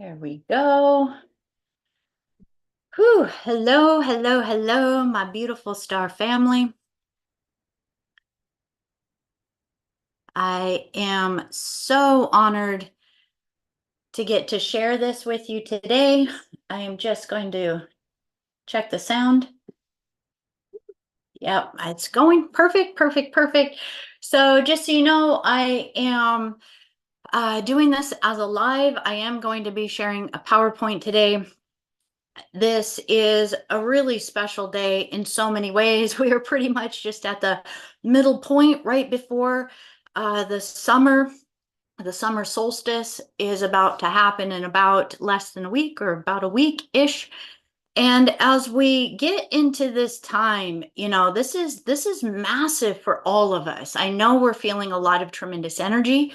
There we go. Whew. Hello, hello, hello, my beautiful star family. I am so honored to get to share this with you today. I am just going to check the sound. Yep, it's going perfect, perfect, perfect. So just so you know, I am doing this as a live. I am going to be sharing a PowerPoint today. This is a really special day in so many ways. We are pretty much just at the middle point right before the summer. The summer solstice is about to happen in about less than a week or about a week-ish. And as we get into this time, this is massive for all of us. I know we're feeling a lot of tremendous energy,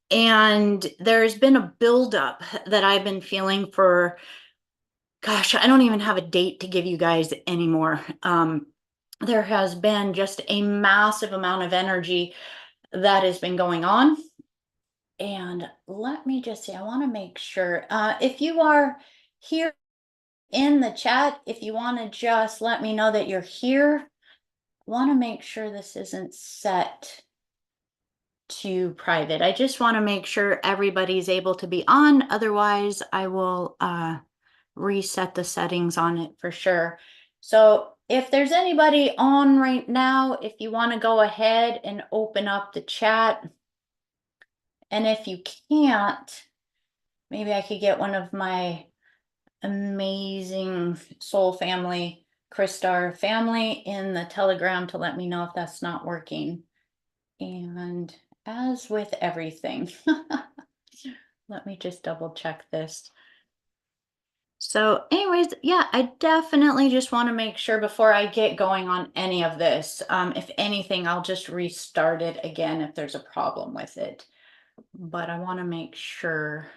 and there's been a buildup that I've been feeling for, gosh, I don't even have a date to give you guys anymore. There has been just a massive amount of energy that has been going on. And let me just see, I want to make sure. If you are here in the chat, if you want to just let me know that you're here, I want to make sure this isn't set to private. I just want to make sure everybody's able to be on. Otherwise, I will reset the settings on it for sure. So if there's anybody on right now, if you want to go ahead and open up the chat. And if you can't, maybe I could get one of my amazing soul family, Christar family in the Telegram to let me know if that's not working. And as with everything, let me just double check this. So anyways, yeah, I definitely just want to make sure before I get going on any of this, if anything, I'll just restart it again if there's a problem with it. But I want to make sure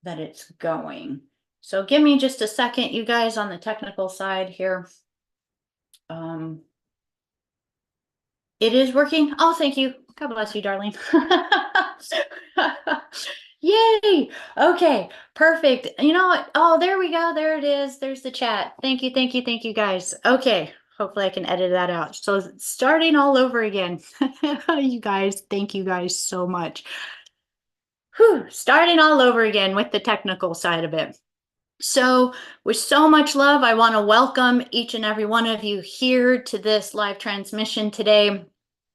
that it's going. So give me just a second, you guys, on the technical side here. It is working. Oh, thank you. God bless you, darling. Yay. Okay, perfect. You know what? Oh, there we go. There it is. There's the chat. Thank you, thank you, thank you, guys. Okay, hopefully I can edit that out. So starting all over again. You guys, thank you guys so much. Whew, starting all over again with the technical side of it. So with so much love, I want to welcome each and every one of you here to this live transmission today.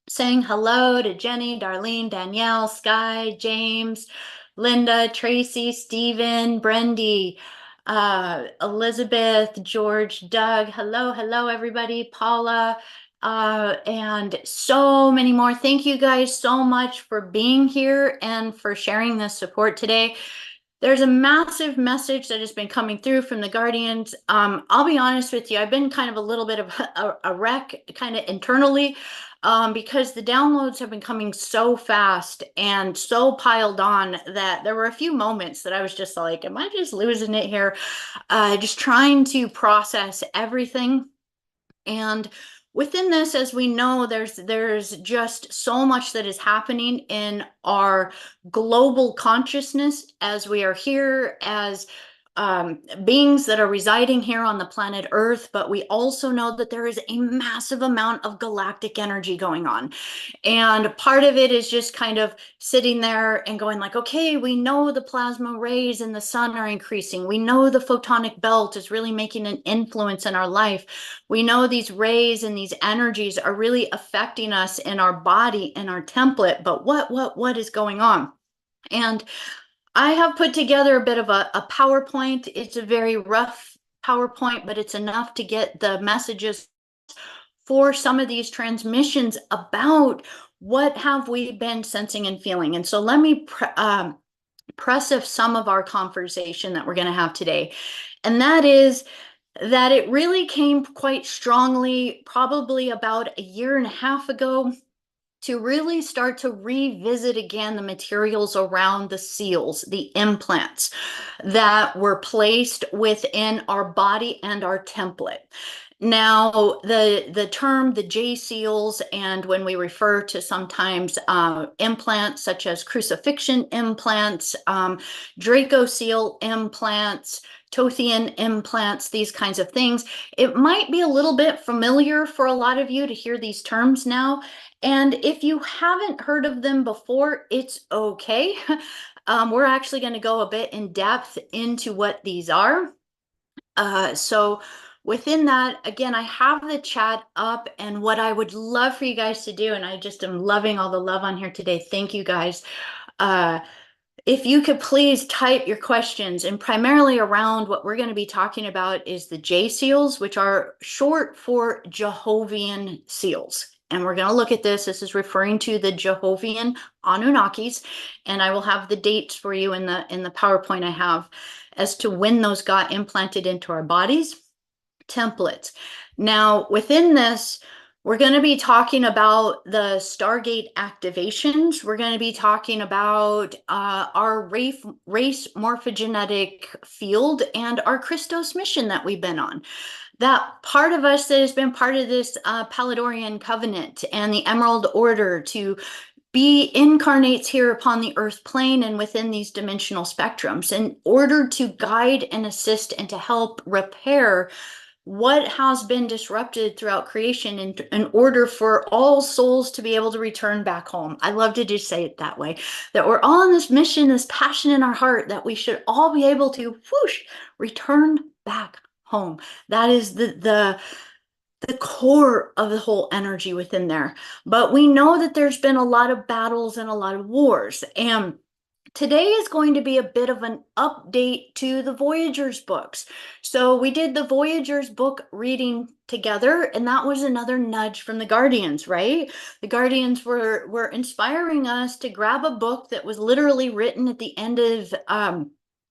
Saying hello to Jenny, Darlene, Danielle, Sky, James, Linda, Tracy, Stephen, Brendy, Elizabeth, George, Doug. Hello, hello, everybody. Paula, and so many more. Thank you guys so much for being here and for sharing this support today. There's a massive message that has been coming through from the Guardians. I'll be honest with you, I've been kind of a little bit of a wreck kind of internally, because the downloads have been coming so fast and so piled on that there were a few moments that I was just like, am I just losing it here? Just trying to process everything. And within this, as we know, there's just so much that is happening in our global consciousness as we are here as beings that are residing here on the planet Earth, but we also know that there is a massive amount of galactic energy going on. And part of it is just kind of sitting there and going like, okay, we know the plasma rays in the sun are increasing. We know the photonic belt is really making an influence in our life. We know these rays and these energies are really affecting us in our body and our template, but what is going on? And I have put together a bit of a PowerPoint. It's a very rough PowerPoint, but it's enough to get the messages for some of these transmissions about what have we been sensing and feeling. And so let me preface some of our conversation that we're going to have today. And that is that it really came quite strongly, probably about a year and a half ago, to really start to revisit again the materials around the seals, the implants that were placed within our body and our template. Now, the term the J seals, and when we refer to sometimes implants such as crucifixion implants, Draco seal implants, Tothian implants, these kinds of things, it might be a little bit familiar for a lot of you to hear these terms now. And if you haven't heard of them before, it's okay. We're actually going to go a bit in depth into what these are. So within that, again, I have the chat up, and what I would love for you guys to do, and I just am loving all the love on here today. Thank you guys. Uh, if you could please type your questions, and primarily around what we're going to be talking about is the J seals, which are short for Jehovian seals. And we're going to look at this. This is referring to the Jehovian Anunnakis, and I will have the dates for you in the PowerPoint I have as to when those got implanted into our bodies. Templates. Now, within this, we're going to be talking about the Stargate activations. We're going to be talking about our race morphogenetic field and our Christos mission that we've been on. That part of us that has been part of this Paladorian covenant and the Emerald Order to be incarnates here upon the earth plane and within these dimensional spectrums in order to guide and assist and to help repair what has been disrupted throughout creation in order for all souls to be able to return back home. I love to just say it that way, that we're all on this mission, this passion in our heart, that we should all be able to whoosh, return back home. That is the core of the whole energy within there. But we know that there's been a lot of battles and a lot of wars, and today is going to be a bit of an update to the Voyagers books. So we did the Voyagers book reading together, and that was another nudge from the Guardians, right? The Guardians were inspiring us to grab a book that was literally written at the end of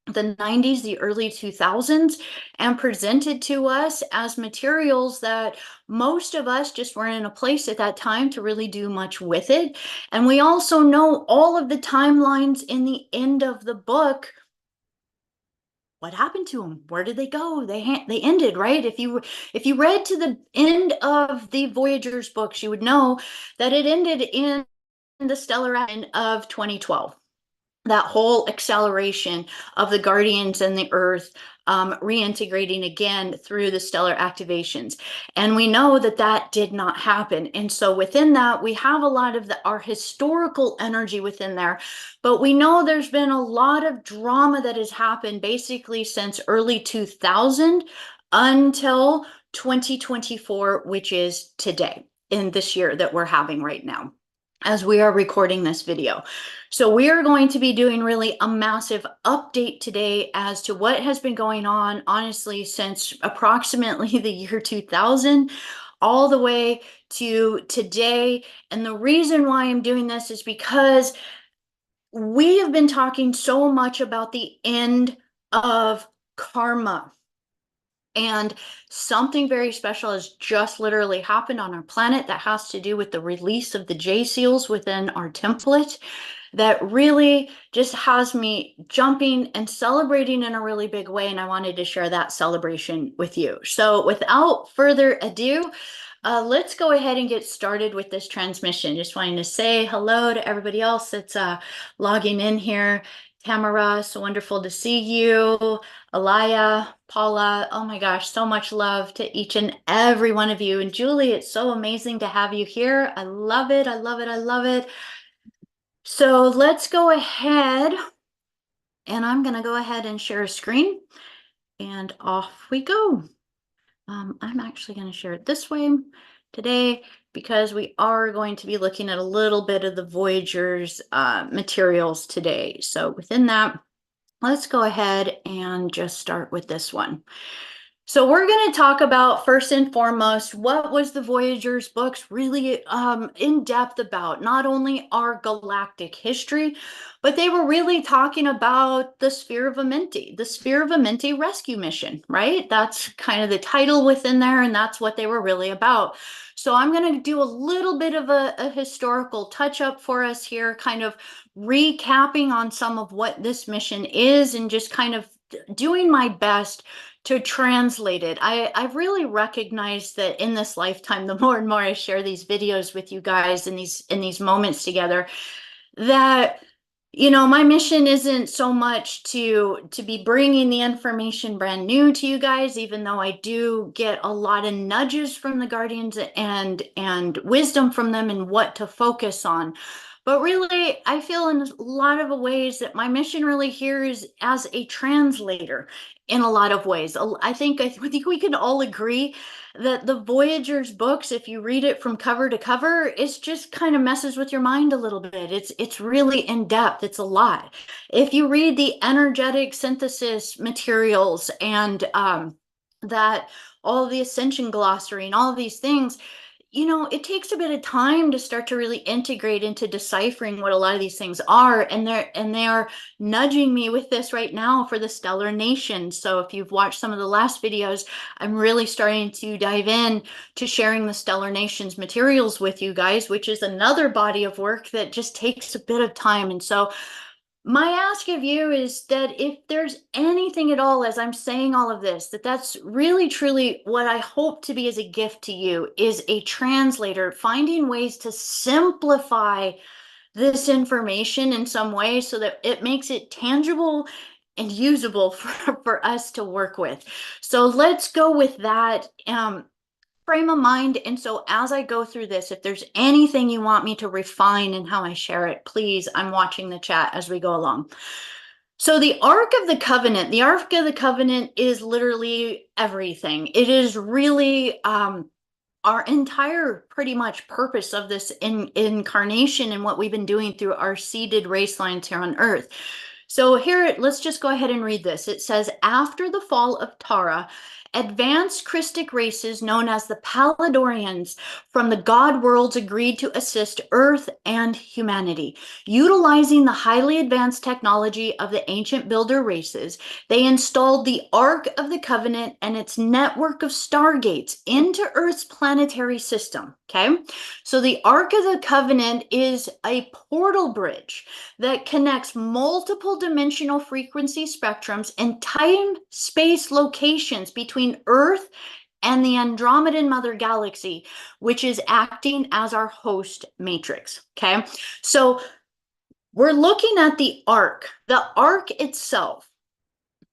the 90s, the early 2000s, and presented to us as materials that most of us just weren't in a place at that time to really do much with it. And we also know all of the timelines in the end of the book. What happened to them? Where did they go? They ended, right? If you read to the end of the Voyagers books, you would know that it ended in the stellar end of 2012. That whole acceleration of the Guardians and the Earth reintegrating again through the stellar activations. And we know that that did not happen. And so within that, we have a lot of our historical energy within there. But we know there's been a lot of drama that has happened basically since early 2000 until 2024, which is today, in this year that we're having right now, as we are recording this video. So we are going to be doing really a massive update today as to what has been going on, honestly, since approximately the year 2000, all the way to today. And the reason why I'm doing this is because we have been talking so much about the end of karma. And something very special has just literally happened on our planet that has to do with the release of the J seals within our template, that really just has me jumping and celebrating in a really big way. And I wanted to share that celebration with you. So without further ado, let's go ahead and get started with this transmission. Just wanting to say hello to everybody else that's logging in here. Tamara, so wonderful to see you. Alaya, Paula, oh my gosh, so much love to each and every one of you. And Julie, it's so amazing to have you here. I love it. I love it. I love it. So let's go ahead, and I'm going to go ahead and share a screen, and off we go. I'm actually going to share it this way today because we are going to be looking at a little bit of the Voyagers materials today. So within that, let's go ahead and just start with this one. So we're going to talk about, first and foremost, what was the Voyagers books really in depth about? Not only our galactic history, but they were really talking about the Sphere of Amenti, the Sphere of Amenti rescue mission, right? That's kind of the title within there, and that's what they were really about. So I'm going to do a little bit of a historical touch-up for us here, kind of recapping on some of what this mission is, and just kind of doing my best to translate it. I've really recognized that in this lifetime, the more and more I share these videos with you guys in these moments together, that my mission isn't so much to be bringing the information brand new to you guys, even though I do get a lot of nudges from the guardians and wisdom from them and what to focus on. But really, I feel in a lot of ways that my mission really here is as a translator in a lot of ways. I think we can all agree that the Voyager's books, if you read it from cover to cover, it's just kind of messes with your mind a little bit. It's really in depth. It's a lot. If you read the energetic synthesis materials and that all the ascension glossary and all of these things, it takes a bit of time to start to really integrate into deciphering what a lot of these things are. And they are nudging me with this right now for the Stellar Nation. So if you've watched some of the last videos, I'm really starting to dive in to sharing the Stellar Nation's materials with you guys, which is another body of work that just takes a bit of time. And so my ask of you is that if there's anything at all, as I'm saying all of this, that's really truly what I hope to be as a gift to you, is a translator, finding ways to simplify this information in some way so that it makes it tangible and usable for us to work with. So let's go with that frame of mind. And so as I go through this, if there's anything you want me to refine in how I share it, please, I'm watching the chat as we go along. So the Ark of the Covenant is literally everything. It is really our entire pretty much purpose of this incarnation and what we've been doing through our seeded race lines here on Earth. So here, let's just go ahead and read this. It says, after the fall of Tara, advanced Christic races known as the Paladorians from the God worlds agreed to assist Earth and humanity. Utilizing the highly advanced technology of the ancient builder races, they installed the Ark of the Covenant and its network of stargates into Earth's planetary system. Okay, so the Ark of the Covenant is a portal bridge that connects multiple dimensional frequency spectrums and time-space locations between Earth and the Andromedan Mother Galaxy, which is acting as our host matrix. Okay, so we're looking at the Ark. The Ark itself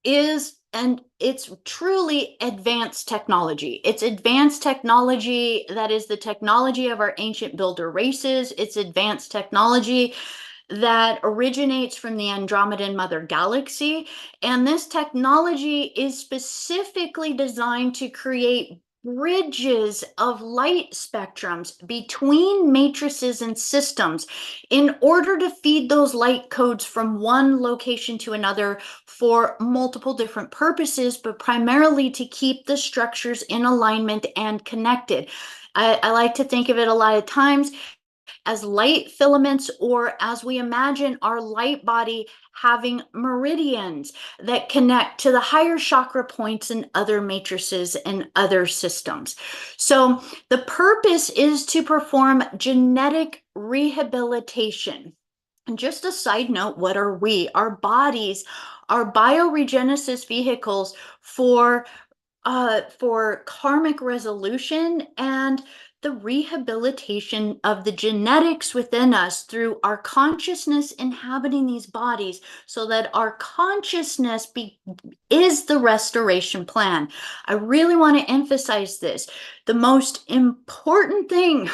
is, and it's truly advanced technology. It's advanced technology that is the technology of our ancient builder races. It's advanced technology that originates from the Andromedan Mother Galaxy. And this technology is specifically designed to create bridges of light spectrums between matrices and systems in order to feed those light codes from one location to another for multiple different purposes, but primarily to keep the structures in alignment and connected. I like to think of it a lot of times as light filaments, or as we imagine our light body having meridians that connect to the higher chakra points in other matrices and other systems. So the purpose is to perform genetic rehabilitation. And just a side note, what are we? Our bodies are bioregenesis vehicles for karmic resolution and the rehabilitation of the genetics within us through our consciousness inhabiting these bodies, so that our consciousness is the restoration plan. I really want to emphasize this. The most important thing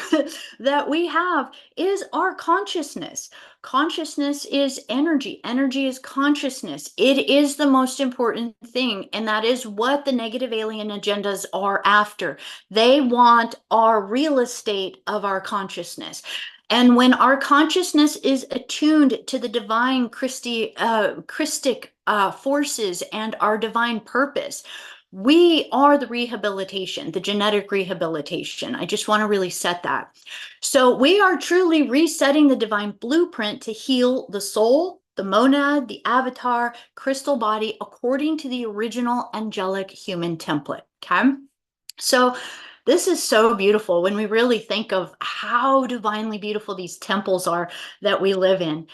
that we have is our consciousness. Consciousness is energy. Energy is consciousness. It is the most important thing. And that is what the negative alien agendas are after. They want our real estate of our consciousness. And when our consciousness is attuned to the divine Christic forces and our divine purpose, we are the rehabilitation, the genetic rehabilitation. I just want to really set that. So we are truly resetting the divine blueprint to heal the soul, the monad, the avatar, crystal body, according to the original angelic human template. Okay, so this is so beautiful when we really think of how divinely beautiful these temples are that we live in.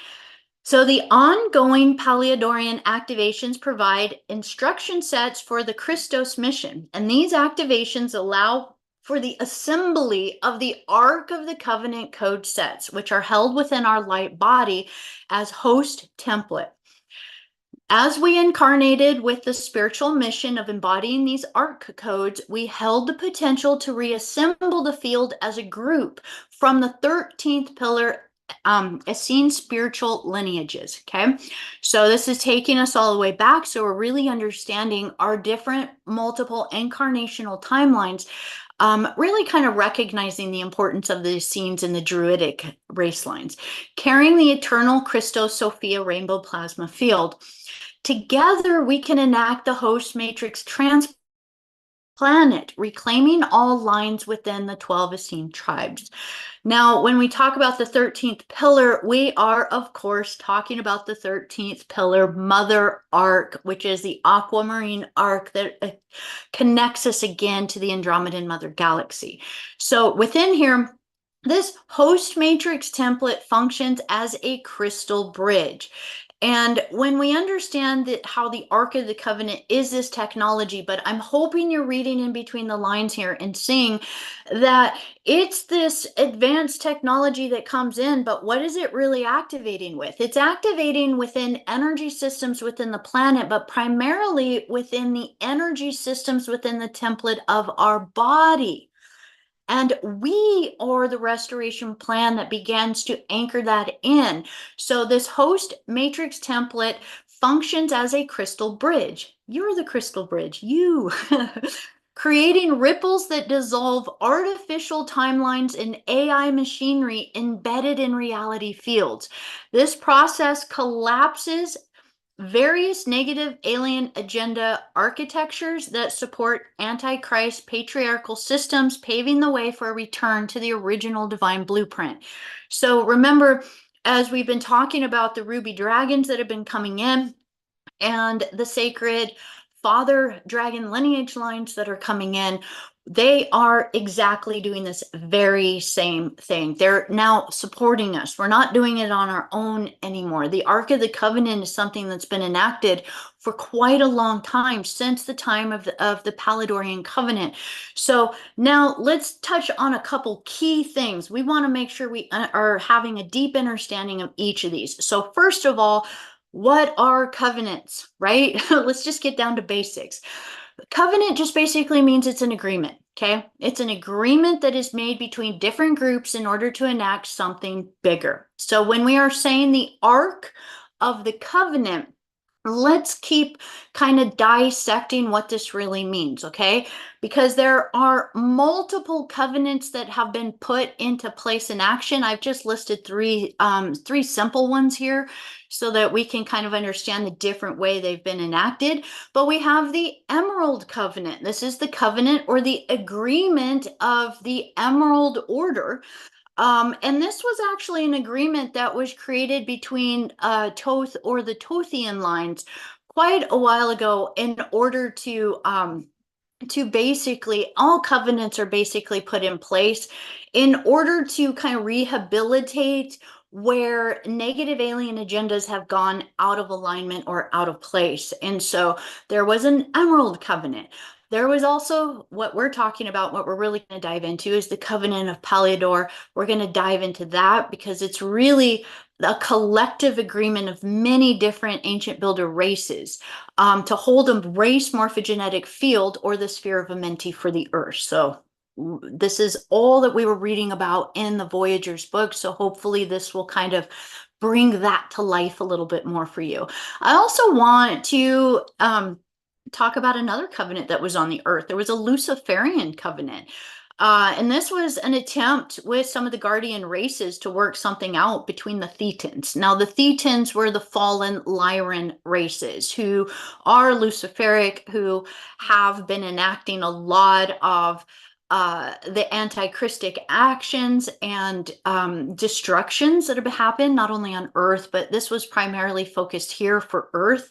So the ongoing Palliadorian activations provide instruction sets for the Christos mission, and these activations allow for the assembly of the Ark of the Covenant code sets, which are held within our light body as host template. As we incarnated with the spiritual mission of embodying these arc codes, we held the potential to reassemble the field as a group from the 13th pillar Essene spiritual lineages. Okay, so this is taking us all the way back. So we're really understanding our different multiple incarnational timelines, really kind of recognizing the importance of the Essenes in the Druidic race lines, carrying the eternal Christos Sophia rainbow plasma field. Together, we can enact the host matrix transplant, reclaiming all lines within the 12 Essene tribes. Now, when we talk about the 13th pillar, we are, of course, talking about the 13th pillar, Mother Arc, which is the aquamarine arc that connects us again to the Andromedan Mother Galaxy. So within here, this host matrix template functions as a crystal bridge. And when we understand that how the Ark of the Covenant is this technology, but I'm hoping you're reading in between the lines here and seeing that it's this advanced technology that comes in, but what is it really activating with? It's activating within energy systems within the planet, but primarily within the energy systems within the template of our body. And we are the restoration plan that begins to anchor that in. So this host matrix template functions as a crystal bridge. You're the crystal bridge, you. Creating ripples that dissolve artificial timelines and AI machinery embedded in reality fields. This process collapses various negative alien agenda architectures that support antichrist patriarchal systems, paving the way for a return to the original divine blueprint. So remember, as we've been talking about the ruby dragons that have been coming in and the sacred father dragon lineage lines that are coming in, they are exactly doing this very same thing. They're now supporting us. We're not doing it on our own anymore. The Ark of the Covenant is something that's been enacted for quite a long time, since the time of the Palladorian Covenant. So now let's touch on a couple key things. We want to make sure we are having a deep understanding of each of these. So first of all, what are covenants, right? Let's just get down to basics. Covenant just basically means it's an agreement, okay? It's an agreement that is made between different groups in order to enact something bigger. So when we are saying the Ark of the Covenant, let's keep kind of dissecting what this really means, okay? Because there are multiple covenants that have been put into place in action. I've just listed three simple ones here so that we can kind of understand the different way they've been enacted. But we have the Emerald Covenant. This is the covenant or the agreement of the Emerald Order. And this was actually an agreement that was created between Toth or the Tothian lines quite a while ago in order to basically, all covenants are basically put in place in order to kind of rehabilitate where negative alien agendas have gone out of alignment or out of place. And so there was an Emerald Covenant. There was also what we're talking about, what we're really going to dive into is the Covenant of Pallador. We're going to dive into that because it's really a collective agreement of many different ancient builder races to hold a race morphogenetic field or the sphere of Amenti for the Earth. So this is all that we were reading about in the Voyager's book. So hopefully this will kind of bring that to life a little bit more for you. I also want to talk about another covenant that was on the Earth. There was a Luciferian covenant. And this was an attempt with some of the guardian races to work something out between the Thetans. Now, the Thetans were the fallen Lyran races who are Luciferic, who have been enacting a lot of the anti-Christic actions and destructions that have happened, not only on Earth, but this was primarily focused here for Earth.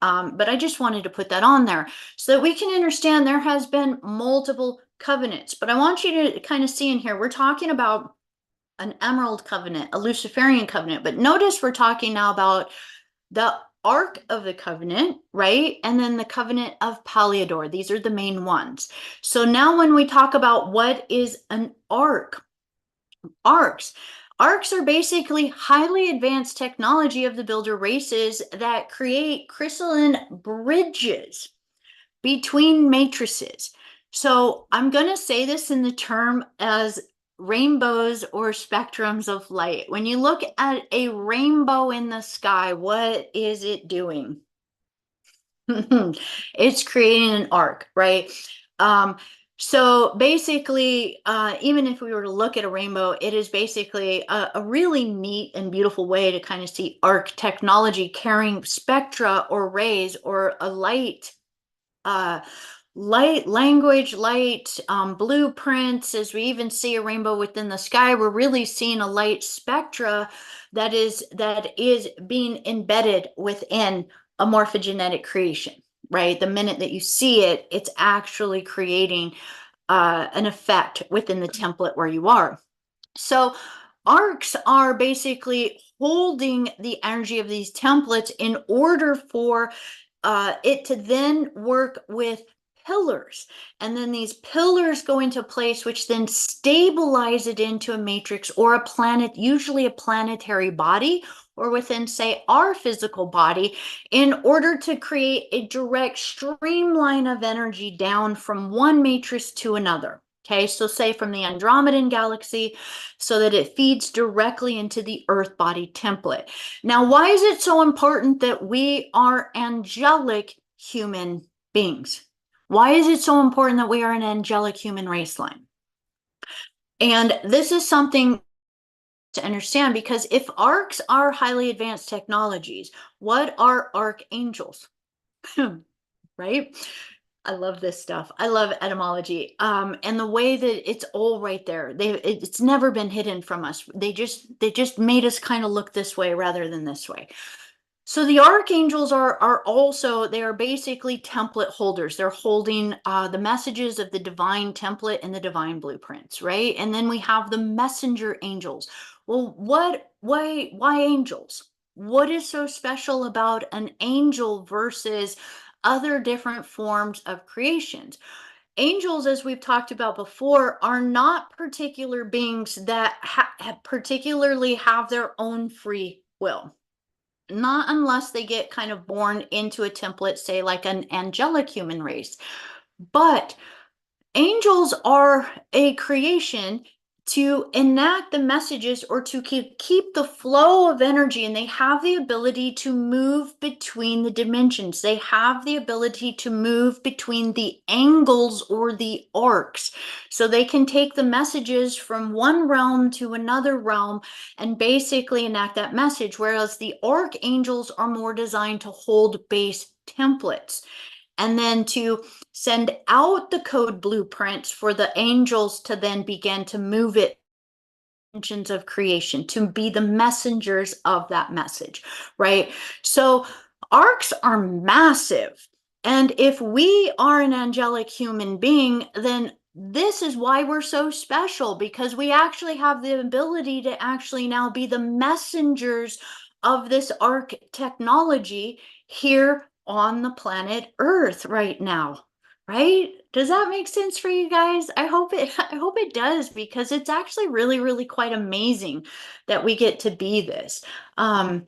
But I just wanted to put that on there so that we can understand there has been multiple covenants. But I want you to kind of see in here, we're talking about an emerald covenant, a Luciferian covenant. But notice we're talking now about the Ark of the Covenant, right? And then the Covenant of Palliador. These are the main ones. So now when we talk about what is an ark, arcs. Arcs are basically highly advanced technology of the builder races that create crystalline bridges between matrices. So I'm going to say this in the term as rainbows or spectrums of light. When you look at a rainbow in the sky, what is it doing? It's creating an arc, right? So basically, even if we were to look at a rainbow, it is basically a really neat and beautiful way to kind of see arc technology carrying spectra or rays or a light, light language, light blueprints. As we even see a rainbow within the sky, we're really seeing a light spectra that is being embedded within a morphogenetic creation, right? The minute that you see it, it's actually creating an effect within the template where you are. So arcs are basically holding the energy of these templates in order for it to then work with pillars, and then these pillars go into place, which then stabilize it into a matrix or a planet, usually a planetary body, or within, say, our physical body, in order to create a direct streamline of energy down from one matrix to another. Okay, so say from the Andromedan galaxy, so that it feeds directly into the Earth body template. Now, why is it so important that we are angelic human beings? Why is it so important that we are an angelic human race line? And this is something to understand, because if arcs are highly advanced technologies, what are archangels? Right? I love this stuff. I love etymology. And the way that it's all right there. It's never been hidden from us. They just made us kind of look this way rather than this way. So the archangels are also, they are basically template holders. They're holding the messages of the divine template and the divine blueprints, right? And then we have the messenger angels. Well, why angels? What is so special about an angel versus other different forms of creations? Angels, as we've talked about before, are not particular beings that particularly have their own free will. Not unless they get kind of born into a template, say like an angelic human race. But angels are a creation to enact the messages or to keep the flow of energy, and they have the ability to move between the dimensions. They have the ability to move between the angles or the arcs. So they can take the messages from one realm to another realm and basically enact that message, whereas the archangels are more designed to hold base templates and then to send out the code blueprints for the angels to then begin to move it of creation, to be the messengers of that message, right? So arcs are massive. And if we are an angelic human being, then this is why we're so special, because we actually have the ability to actually now be the messengers of this arc technology here on the planet Earth right now, right? Does that make sense for you guys? I hope it does, because it's actually really quite amazing that we get to be this. Oh,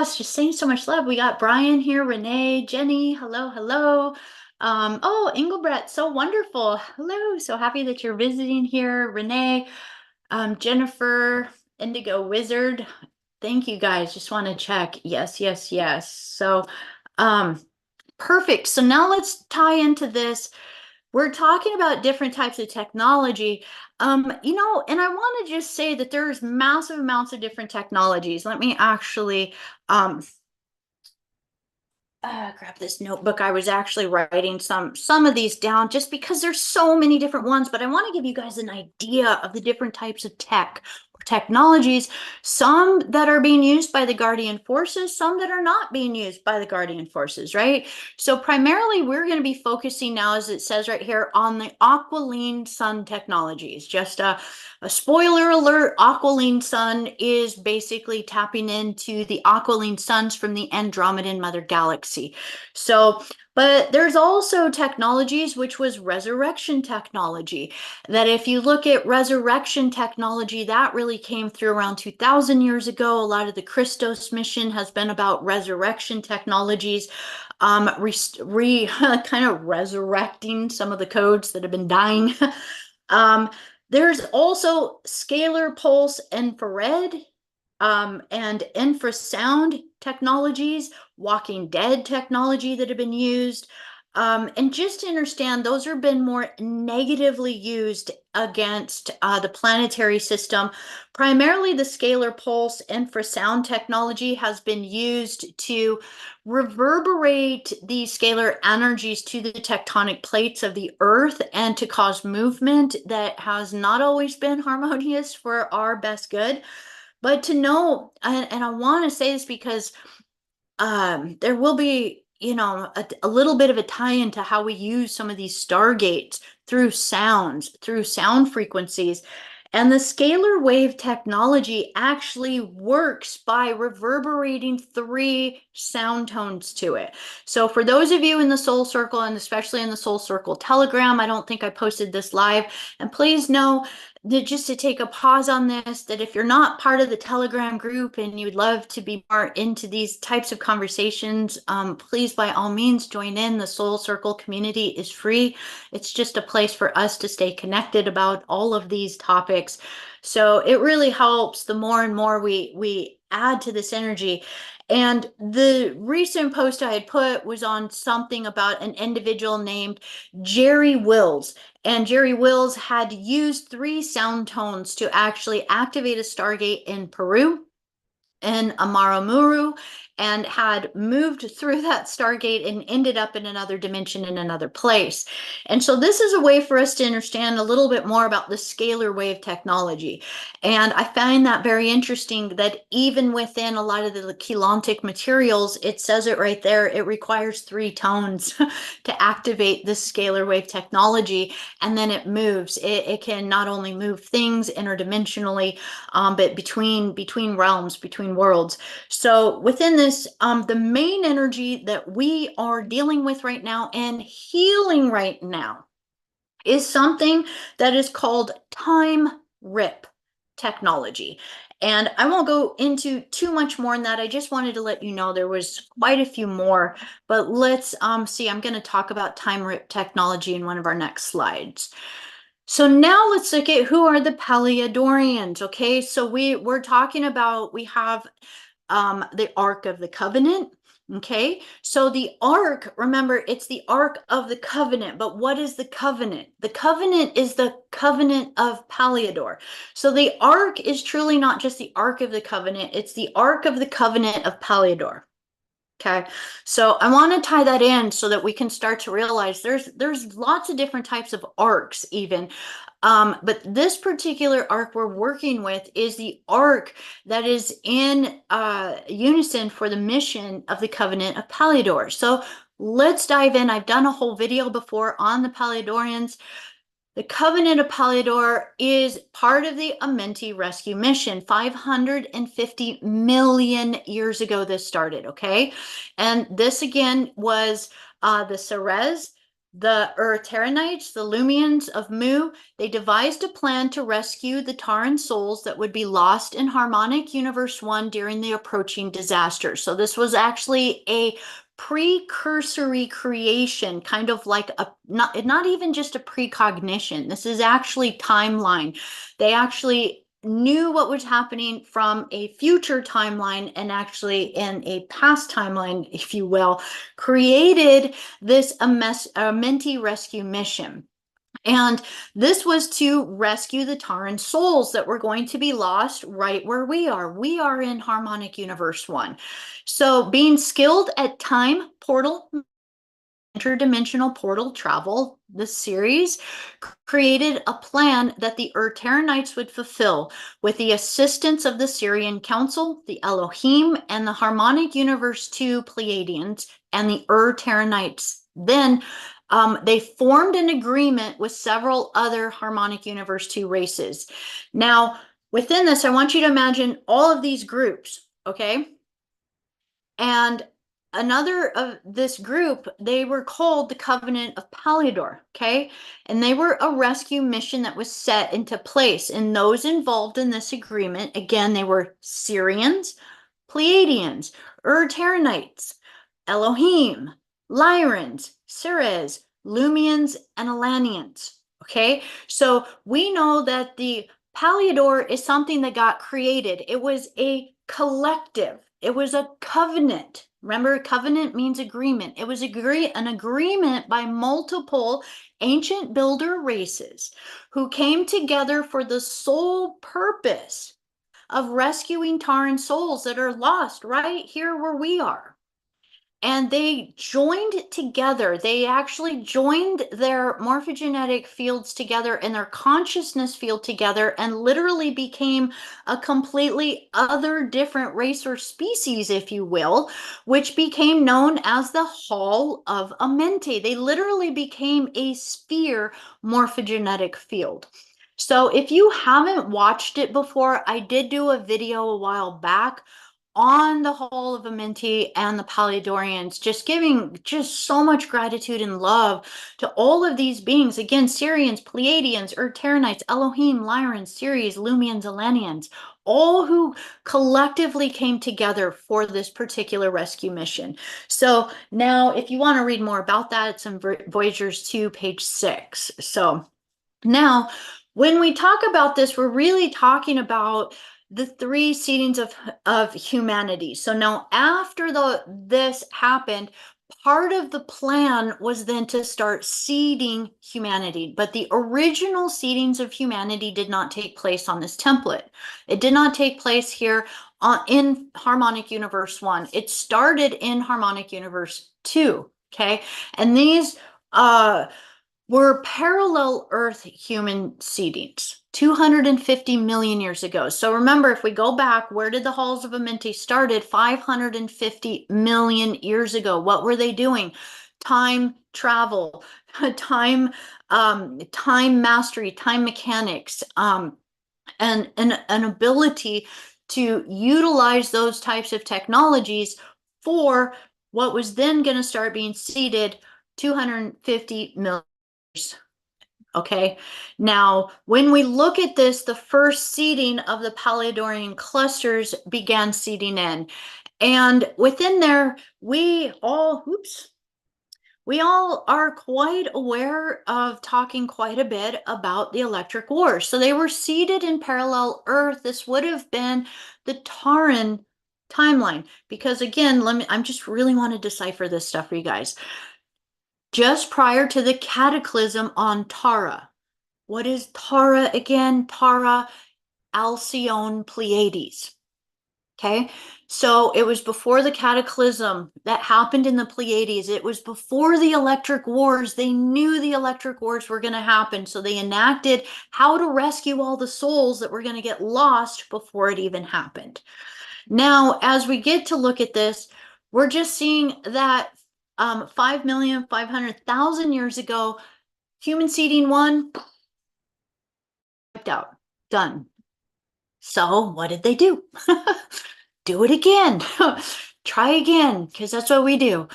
it's just saying so much love. We got Brian here, Renee, Jenny, hello. Oh, Engelbrett, so wonderful. Hello, so happy that you're visiting here. Renee, Jennifer, Indigo Wizard. Thank you guys. Just want to check. Yes. So, perfect. So now let's tie into this. We're talking about different types of technology. And I want to just say that there's massive amounts of different technologies. Let me actually grab this notebook. I was actually writing some of these down just because there's so many different ones, but I want to give you guys an idea of the different types of tech or technologies, some that are being used by the Guardian Forces, some that are not being used by the Guardian Forces, right? So primarily we're going to be focusing now, as it says right here, on the Aquiline Sun technologies. Just a spoiler alert, Aquiline Sun is basically tapping into the Aquiline suns from the Andromedan Mother Galaxy. So, but there's also technologies, which was resurrection technology, that if you look at resurrection technology, that really came through around 2000 years ago. A lot of the Christos mission has been about resurrection technologies, kind of resurrecting some of the codes that have been dying. um, there's also scalar pulse infrared and infrasound technologies, Walking Dead technology that have been used. And just to understand, those have been more negatively used against the planetary system. Primarily, the scalar pulse infrasound technology has been used to reverberate the scalar energies to the tectonic plates of the Earth and to cause movement that has not always been harmonious for our best good. But to know, and I want to say this because there will be, a little bit of a tie into how we use some of these stargates through sounds, through sound frequencies. And the scalar wave technology actually works by reverberating three sound tones to it. So for those of you in the Soul Circle, and especially in the Soul Circle Telegram, I don't think I posted this live, and please know that just to take a pause on this, that if you're not part of the Telegram group and you'd love to be more into these types of conversations, please by all means join in. The Soul Circle community is free. It's just a place for us to stay connected about all of these topics. So it really helps the more and more we add to this energy. And the recent post I had put was on something about an individual named Jerry Wills. And Jerry Wills had used three sound tones to actually activate a Stargate in Peru, in Amaramuru, and had moved through that Stargate and ended up in another dimension in another place. And so this is a way for us to understand a little bit more about the scalar wave technology. And I find that very interesting that even within a lot of the chelantic materials, it says it right there, it requires three tones to activate this scalar wave technology, and then it moves. It can not only move things interdimensionally, but between realms, between worlds. So within this, the main energy that we are dealing with right now and healing right now is something that is called time rip technology. And I won't go into too much more on that. I just wanted to let you know there was quite a few more, but let's see. I'm going to talk about time rip technology in one of our next slides. So now let's look at who are the Pleiadians. Okay, so we're talking about, we have the Ark of the Covenant. Okay, so the Ark, remember, it's the Ark of the Covenant, but what is the Covenant? The Covenant is the Covenant of Pleiador. So the Ark is truly not just the Ark of the Covenant, it's the Ark of the Covenant of Pleiador. Okay, so I want to tie that in so that we can start to realize there's lots of different types of arcs even. But this particular arc we're working with is the arc that is in unison for the mission of the Covenant of Pleiador. So let's dive in. I've done a whole video before on the Pleiadorians. The Covenant of Pleiador is part of the Amenti rescue mission. 550 million years ago this started, okay? And this again was the Ceres, the Terranites, the Lumians of Mu. They devised a plan to rescue the Taran souls that would be lost in Harmonic Universe 1 during the approaching disaster. So this was actually a precursory creation, kind of like a not even just a precognition. This is actually timeline. They actually knew what was happening from a future timeline, and actually in a past timeline, if you will, created this Amenti rescue mission. And this was to rescue the Taran souls that were going to be lost right where we are. We are in Harmonic Universe 1. So being skilled at time portal interdimensional portal travel, the series, created a plan that the Terranites would fulfill with the assistance of the Syrian Council, the Elohim, and the Harmonic Universe 2 Pleiadians and the Terranites. Then they formed an agreement with several other Harmonic Universe 2 races. Now, within this, I want you to imagine all of these groups, okay? And another of this group, they were called the Covenant of Pallador, okay? And they were a rescue mission that was set into place. And those involved in this agreement, again, they were Syrians, Pleiadians, Terranites, Elohim, Lyrans, Ceres, Lumians, and Alanians. Okay, so we know that the Pallador is something that got created. It was a collective. It was a covenant. Remember, covenant means agreement. It was an agreement by multiple ancient builder races who came together for the sole purpose of rescuing Taran souls that are lost right here where we are. And they joined together. They actually joined their morphogenetic fields together and their consciousness field together and literally became a completely other different race or species, if you will, which became known as the Hall of Amenti. They literally became a sphere morphogenetic field. So if you haven't watched it before, I did do a video a while back on the Hall of Amenti and the Palladorians, just giving just so much gratitude and love to all of these beings. Again, Syrians, Pleiadians, Terranites, Elohim, Lyrans, Ceres, Lumians, Alanians, all who collectively came together for this particular rescue mission. So now, if you want to read more about that, it's in Voyagers 2, page 6. So now, when we talk about this, we're really talking about the three seedings of humanity. So now after this happened, part of the plan was then to start seeding humanity. But the original seedings of humanity did not take place on this template. It did not take place here in Harmonic Universe 1. It started in Harmonic Universe 2, okay? And these were parallel Earth human seedings 250 million years ago. So remember, if we go back, where did the Halls of Amenti started? 550 million years ago. What were they doing? Time travel, time mastery, time mechanics, and an ability to utilize those types of technologies for what was then going to start being seeded 250 million. Okay, now when we look at this, the first seeding of the Palladorian clusters began seeding in. And within there, we all are quite aware of talking quite a bit about the electric wars. So they were seeded in parallel Earth. This would have been the Taran timeline. Because again, I just really want to decipher this stuff for you guys. Just prior to the cataclysm on Tara. What is Tara again? Tara, Alcyone, Pleiades. Okay, so it was before the cataclysm that happened in the Pleiades. It was before the electric wars. They knew the electric wars were going to happen, so they enacted how to rescue all the souls that were going to get lost before it even happened. Now, as we get to look at this, we're just seeing that 5,500,000 years ago, human seeding 1 wiped out, done. So what did they do? Do it again. Try again, because that's what we do.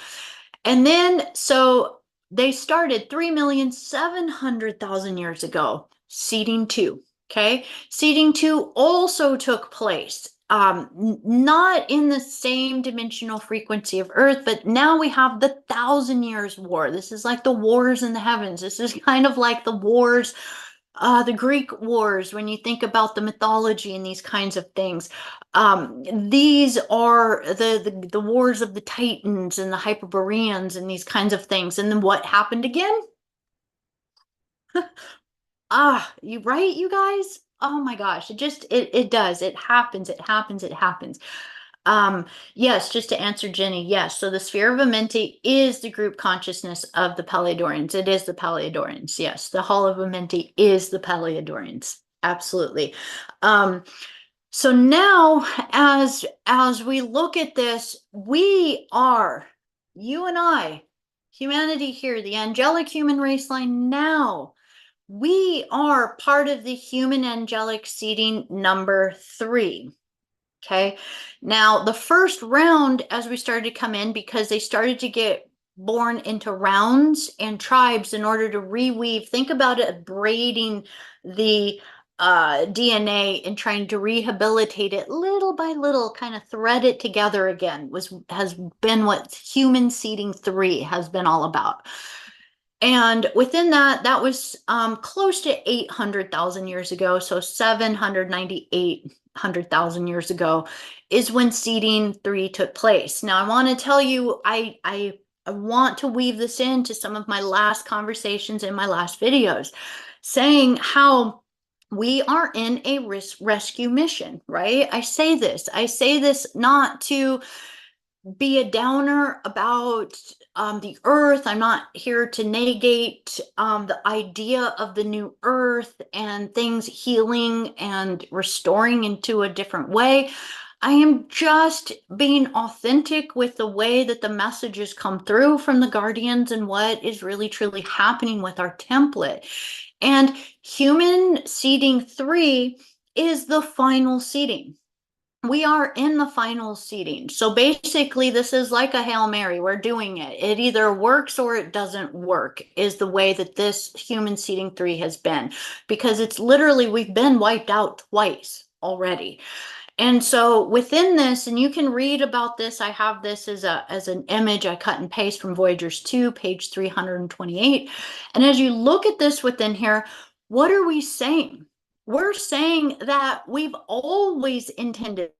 And then, so they started 3,700,000 years ago, seeding 2. Okay, seeding 2 also took place. Not in the same dimensional frequency of Earth, but now we have the 1,000 Years War. This is like the wars in the heavens. This is kind of like the wars, the Greek wars, when you think about the mythology and these kinds of things. These are the wars of the Titans and the Hyperboreans and these kinds of things. And then what happened again? You right, you guys? Oh my gosh, it does. It happens. Yes, just to answer Jenny, yes. So the sphere of Amenti is the group consciousness of the Paleodorians. It is the Paleodorians. Yes, the Hall of Amenti is the Paleodorians. Absolutely. Um, so now, as we look at this, we are, you and I, humanity here, the angelic human race line now. We are part of the human angelic seeding number 3. Okay. Now, the first round, as we started to come in, because they started to get born into rounds and tribes in order to reweave, think about it, braiding the DNA and trying to rehabilitate it little by little, kind of thread it together again, has been what human seeding 3 has been all about. And within that, that was close to 800,000 years ago. So 798,000 years ago is when seeding 3 took place. Now, I want to tell you, I want to weave this into some of my last conversations in my last videos, saying how we are in a rescue mission, right? I say this not to be a downer about the earth. I'm not here to negate the idea of the new earth and things healing and restoring into a different way. I am just being authentic with the way that the messages come through from the guardians and what is really truly happening with our template. And human seeding 3 is the final seeding. We are in the final seating. So basically, this is like a Hail Mary. We're doing it. It either works or it doesn't work, is the way that this human seating 3 has been. Because it's literally, we've been wiped out twice already. And so within this, and you can read about this, I have this as an image I cut and paste from Voyagers 2, page 328. And as you look at this within here, what are we saying? We're saying that we've always intended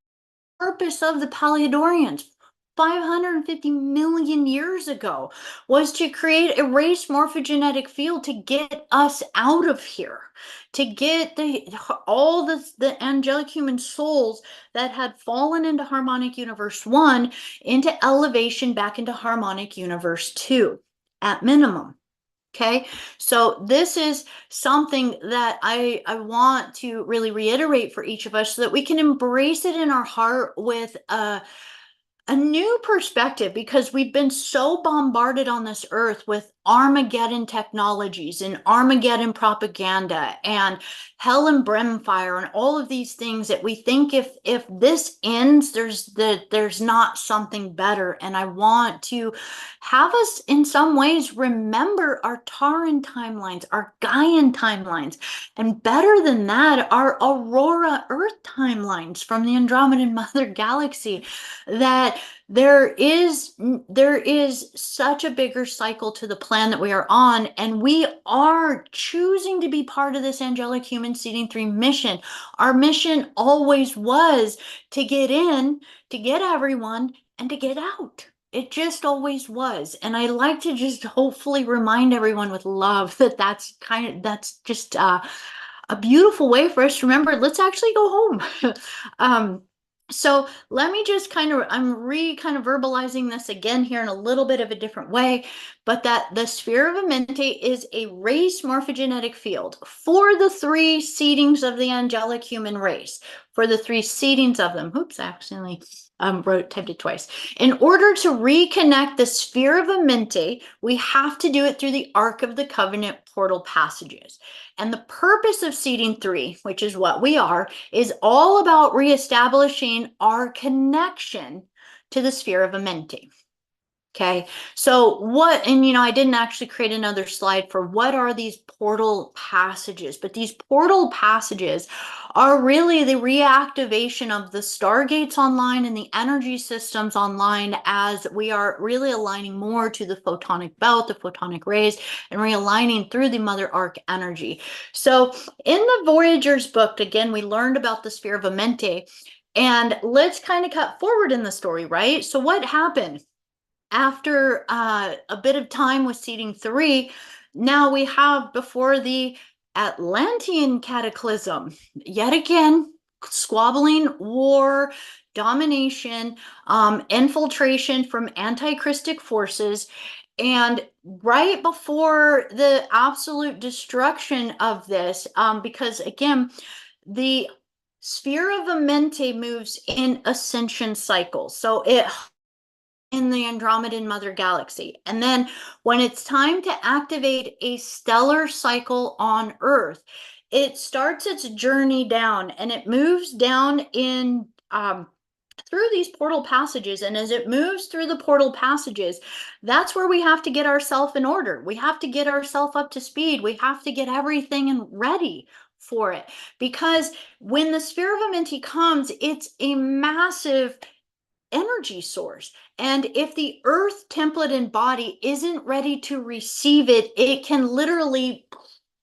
purpose of the Paleodorians 550 million years ago was to create a race morphogenetic field to get us out of here, to get all the angelic human souls that had fallen into harmonic universe 1 into elevation back into harmonic universe 2 at minimum. Okay, so this is something that I want to really reiterate for each of us so that we can embrace it in our heart with a new perspective, because we've been so bombarded on this earth with Armageddon technologies and Armageddon propaganda and hell and brimfire and all of these things that we think if this ends, there's not something better. And I want to have us in some ways remember our Tauran timelines, our Gaian timelines, and better than that, our Aurora Earth timelines from the Andromedan Mother Galaxy, that there is such a bigger cycle to the plan that we are on, and we are choosing to be part of this angelic human seeding 3 mission. Our mission always was to get in, to get everyone, and to get out. It just always was. And I like to just hopefully remind everyone with love that that's just a beautiful way for us to remember, let's actually go home. So let me just kind of verbalizing this again here in a little bit of a different way, but that the sphere of Amenti is a race morphogenetic field for the 3 seedings of the angelic human race, for the 3 seedings of them. Oops, I accidentally typed it twice. In order to reconnect the sphere of Amenti, we have to do it through the Ark of the Covenant portal passages. And the purpose of seeding 3, which is what we are, is all about reestablishing our connection to the sphere of Amenti. Okay, so I didn't actually create another slide for what are these portal passages, but these portal passages are really the reactivation of the stargates online and the energy systems online, as we are really aligning more to the photonic belt, the photonic rays, and realigning through the mother arc energy. So in the Voyagers book, again, we learned about the sphere of Amenti, and let's kind of cut forward in the story, right? So what happened? After a bit of time with seeding 3, now we have before the Atlantean cataclysm, yet again, squabbling, war, domination, infiltration from anti-Christic forces, and right before the absolute destruction of this, because again, the sphere of Amenti moves in ascension cycles. So it in the Andromedan Mother Galaxy. And then when it's time to activate a stellar cycle on Earth, it starts its journey down, and it moves down in through these portal passages. And as it moves through the portal passages, that's where we have to get ourselves in order. We have to get ourselves up to speed. We have to get everything ready for it, because when the sphere of Amenti comes, it's a massive energy source. And if the earth template and body isn't ready to receive it, it can literally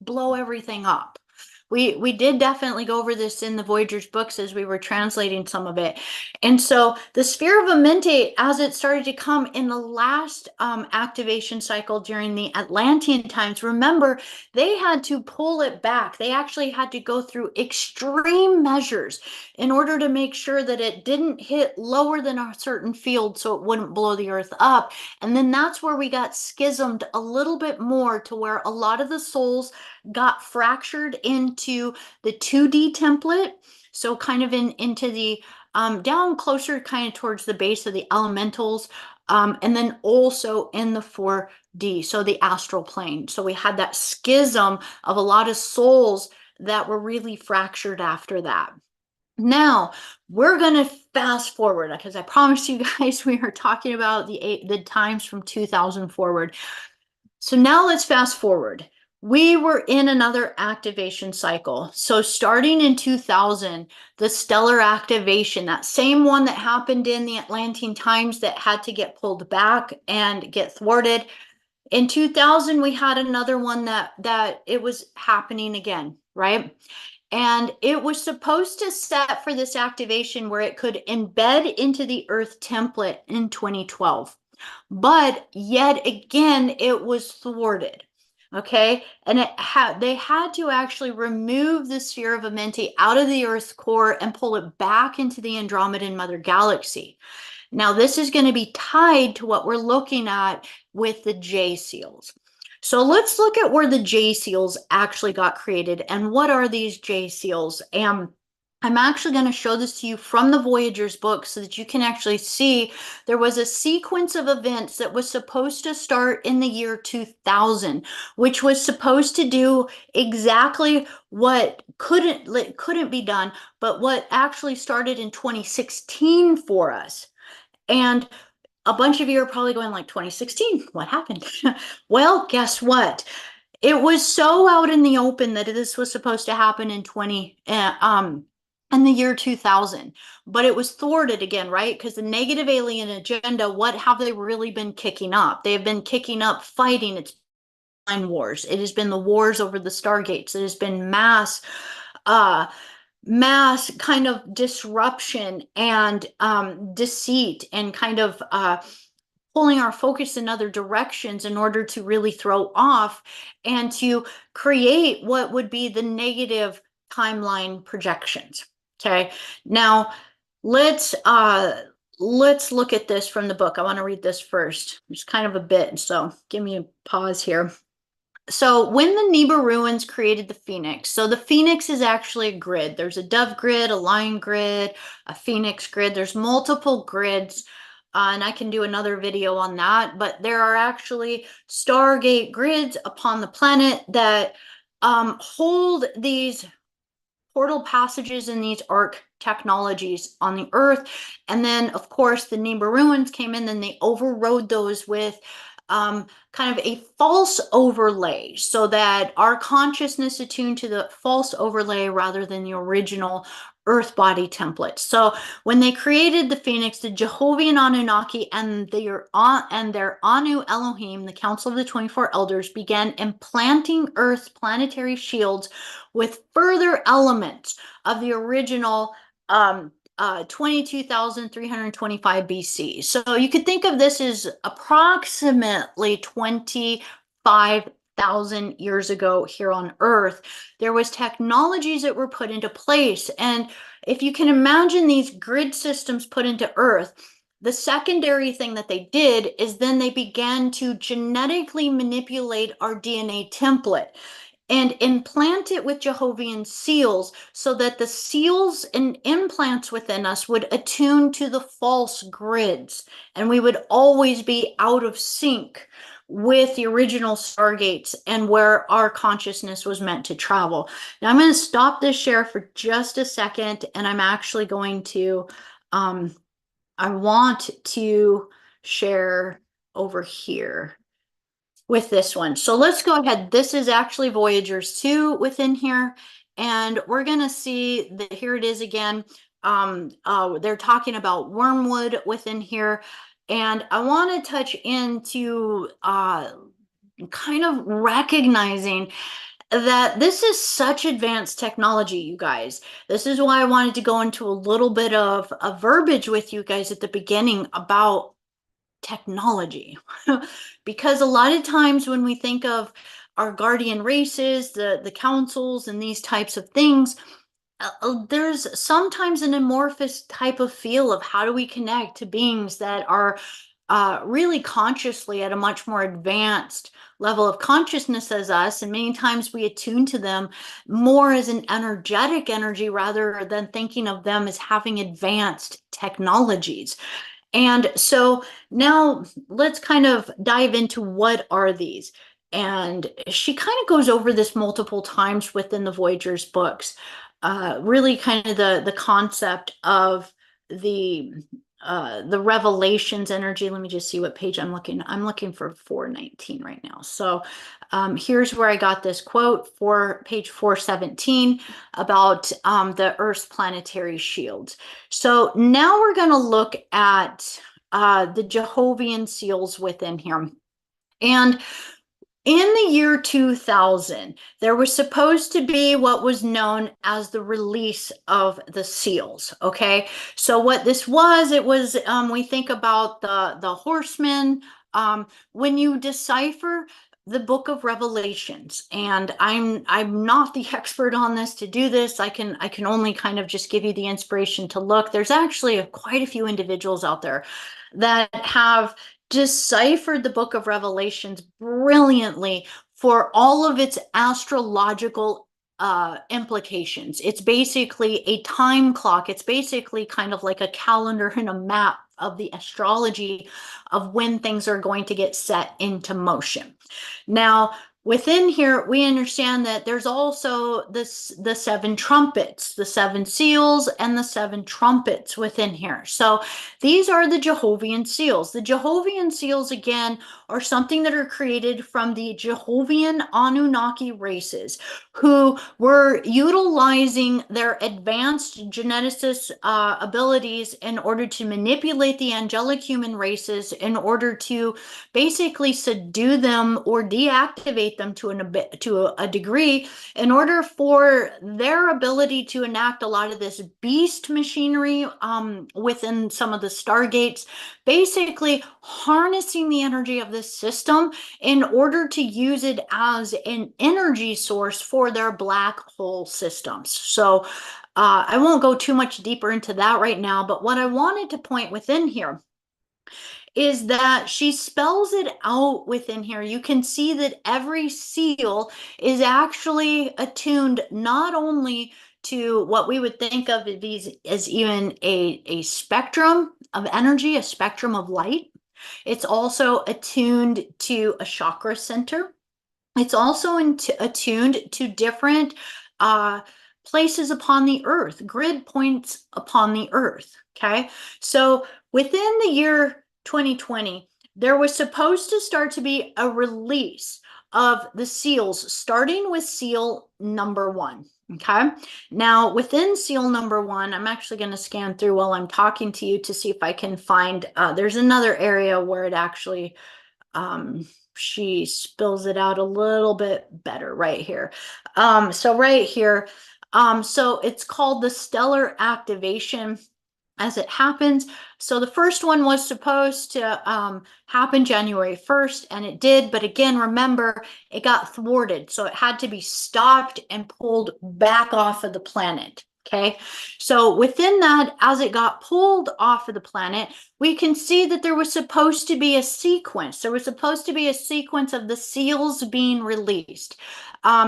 blow everything up. We did definitely go over this in the Voyager's books as we were translating some of it. And so the sphere of Amenti, as it started to come in the last activation cycle during the Atlantean times, remember, they had to pull it back. They actually had to go through extreme measures in order to make sure that it didn't hit lower than a certain field so it wouldn't blow the earth up. And then that's where we got schismed a little bit more, to where a lot of the souls got fractured into the 2D template. So kind of into the down closer kind of towards the base of the elementals, and then also in the 4D, so the astral plane. So we had that schism of a lot of souls that were really fractured after that. Now we're going to fast forward, because I promised you guys we are talking about the times from 2000 forward. So now let's fast forward. We were in another activation cycle. So starting in 2000, the stellar activation, that same one that happened in the Atlantean times that had to get pulled back and get thwarted. In 2000, we had another one that it was happening again, right? And it was supposed to set for this activation where it could embed into the Earth template in 2012. But yet again, it was thwarted. Okay. And they had to actually remove the sphere of Amenti out of the Earth's core and pull it back into the Andromedan Mother Galaxy. Now, this is going to be tied to what we're looking at with the J seals. So let's look at where the J seals actually got created and what are these J seals. And I'm actually going to show this to you from the Voyager's book so that you can actually see there was a sequence of events that was supposed to start in the year 2000, which was supposed to do exactly what couldn't be done, but what actually started in 2016 for us. And a bunch of you are probably going like, 2016, what happened? Well, guess what? It was so out in the open that this was supposed to happen in in the year 2000, but it was thwarted again, right? Because the negative alien agenda, what have they really been kicking up? They have been kicking up fighting. It's wars. It has been the wars over the Stargates. It has been mass kind of disruption and deceit, and kind of pulling our focus in other directions in order to really throw off and to create what would be the negative timeline projections. Okay, now let's look at this from the book. I want to read this first. It's kind of a bit, so give me a pause here. So when the Nibiruans created the Phoenix, so the Phoenix is actually a grid. There's a dove grid, a lion grid, a Phoenix grid. There's multiple grids, and I can do another video on that. But there are actually Stargate grids upon the planet that hold these portal passages and these arc technologies on the Earth. And then, of course, the Nibiruans came in and they overrode those with kind of a false overlay, so that our consciousness attuned to the false overlay rather than the original Earth body template. So when they created the Phoenix, the Jehovian Anunnaki and their Anu Elohim, the Council of the 24 Elders, began implanting Earth's planetary shields with further elements of the original 22,325 BC. So you could think of this as approximately 25,000 years ago here on Earth. There was technologies that were put into place, and if you can imagine these grid systems put into Earth, the secondary thing that they did is then they began to genetically manipulate our DNA template and implant it with Jehovian seals so that the seals and implants within us would attune to the false grids, and we would always be out of sync with the original stargates and where our consciousness was meant to travel. Now I'm going to stop this share for just a second, and I'm actually going to I want to share over here with this one. So let's go ahead. This is actually Voyagers 2 within here. And we're going to see that here it is again. They're talking about wormwood within here. And I want to touch into kind of recognizing that this is such advanced technology, you guys. This is why I wanted to go into a little bit of a verbiage with you guys at the beginning about technology. Because a lot of times when we think of our guardian races, the councils and these types of things, there's sometimes an amorphous type of feel of how do we connect to beings that are really consciously at a much more advanced level of consciousness as us, and many times we attune to them more as an energetic energy rather than thinking of them as having advanced technologies. And so now let's kind of dive into what are these. And she kind of goes over this multiple times within the Voyagers books. Really kind of the concept of the revelations energy. Let me just see what page I'm looking. I'm looking for 419 right now. So here's where I got this quote for page 417 about the Earth's planetary shields. So now we're going to look at the Jehovian seals within here. And in the year 2000, there was supposed to be what was known as the release of the seals. Okay, so what this was, it was we think about the horsemen. When you decipher the book of Revelations, and I'm not the expert on this to do this. I can only kind of just give you the inspiration to look. There's actually quite a few individuals out there that have deciphered the book of Revelations brilliantly for all of its astrological implications. It's basically a time clock. It's basically kind of like a calendar and a map of the astrology of when things are going to get set into motion. Now, within here, we understand that there's also the seven trumpets, the seven seals, and the seven trumpets within here. So these are the Jehovian seals. The Jehovian seals, again, are something that are created from the Jehovian Anunnaki races who were utilizing their advanced geneticist abilities in order to manipulate the angelic human races in order to basically subdue them or deactivate them to a degree in order for their ability to enact a lot of this beast machinery within some of the stargates, basically harnessing the energy of this system in order to use it as an energy source for their black hole systems. So I won't go too much deeper into that right now, but what I wanted to point within here is that she spells it out within here. You can see that every seal is actually attuned not only to what we would think of as even a spectrum of energy, a spectrum of light. It's also attuned to a chakra center. It's also attuned to different places upon the earth, grid points upon the earth. Okay, so within the year 2020, there was supposed to start to be a release of the seals, starting with seal number 1. Okay, now within seal number 1, I'm actually going to scan through while I'm talking to you to see if I can find, there's another area where it actually, she spills it out a little bit better right here. So right here, so it's called the stellar activation as it happens. So the first one was supposed to happen January 1st, and it did. But again, remember, it got thwarted. So it had to be stopped and pulled back off of the planet. Okay, so within that, as it got pulled off of the planet, we can see that there was supposed to be a sequence. There was supposed to be a sequence of the seals being released.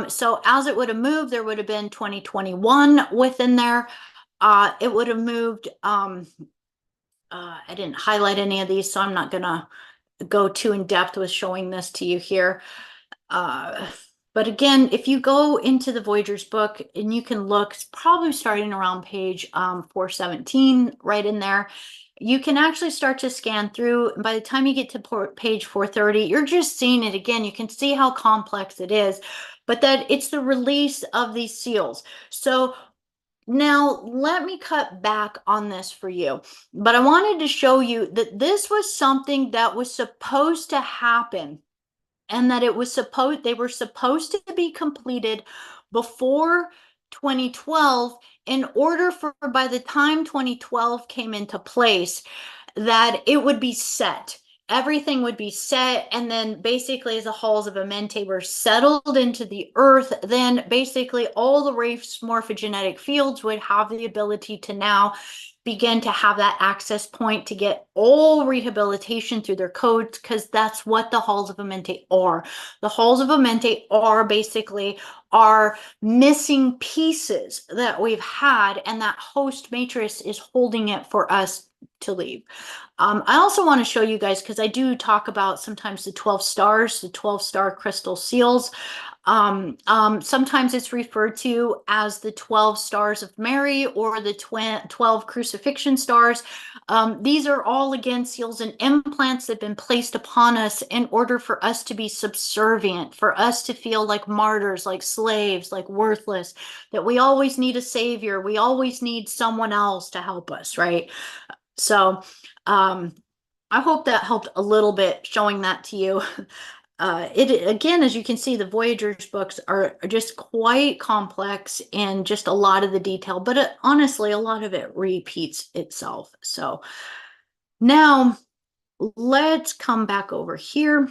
So as it would have moved, there would have been 2021 within there. It would have moved. I didn't highlight any of these, so I'm not gonna go too in depth with showing this to you here. Uh, but again, if you go into the Voyager's book and you can look, it's probably starting around page 417, right in there. You can actually start to scan through. And by the time you get to page 430, you're just seeing it again. You can see how complex it is, but that it's the release of these seals. So now let me cut back on this for you. But I wanted to show you that this was something that was supposed to happen, and that they were supposed to be completed before 2012, in order for, by the time 2012 came into place, that it would be set. Everything would be set, and then basically as the halls of Amenti were settled into the earth, then basically all the race morphogenetic fields would have the ability to now begin to have that access point to get all rehabilitation through their codes, because that's what the halls of Amenti are. The halls of Amenti are basically our missing pieces that we've had, and that host matrix is holding it for us to leave. I also want to show you guys, because I do talk about sometimes the 12 stars, the 12-star crystal seals. Sometimes it's referred to as the 12 stars of Mary, or the 12 crucifixion stars. These are all, again, seals and implants that have been placed upon us in order for us to be subservient, for us to feel like martyrs, like slaves, like worthless, that we always need a savior. We always need someone else to help us, right? So I hope that helped a little bit showing that to you. It again, as you can see, the Voyager's books are just quite complex and just a lot of the detail, but honestly, a lot of it repeats itself. So now let's come back over here.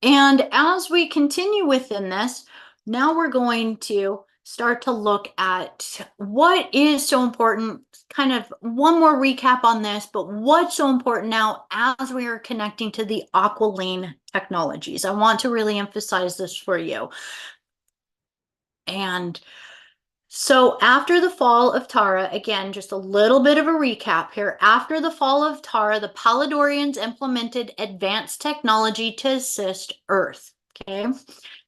And as we continue within this, now we're going to start to look at what is so important. Kind of one more recap on this, but what's so important now as we are connecting to the Aqualine technologies. I want to really emphasize this for you. And so after the fall of Tara, again, just a little bit of a recap here. After the fall of Tara, the Palladorians implemented advanced technology to assist Earth. Okay,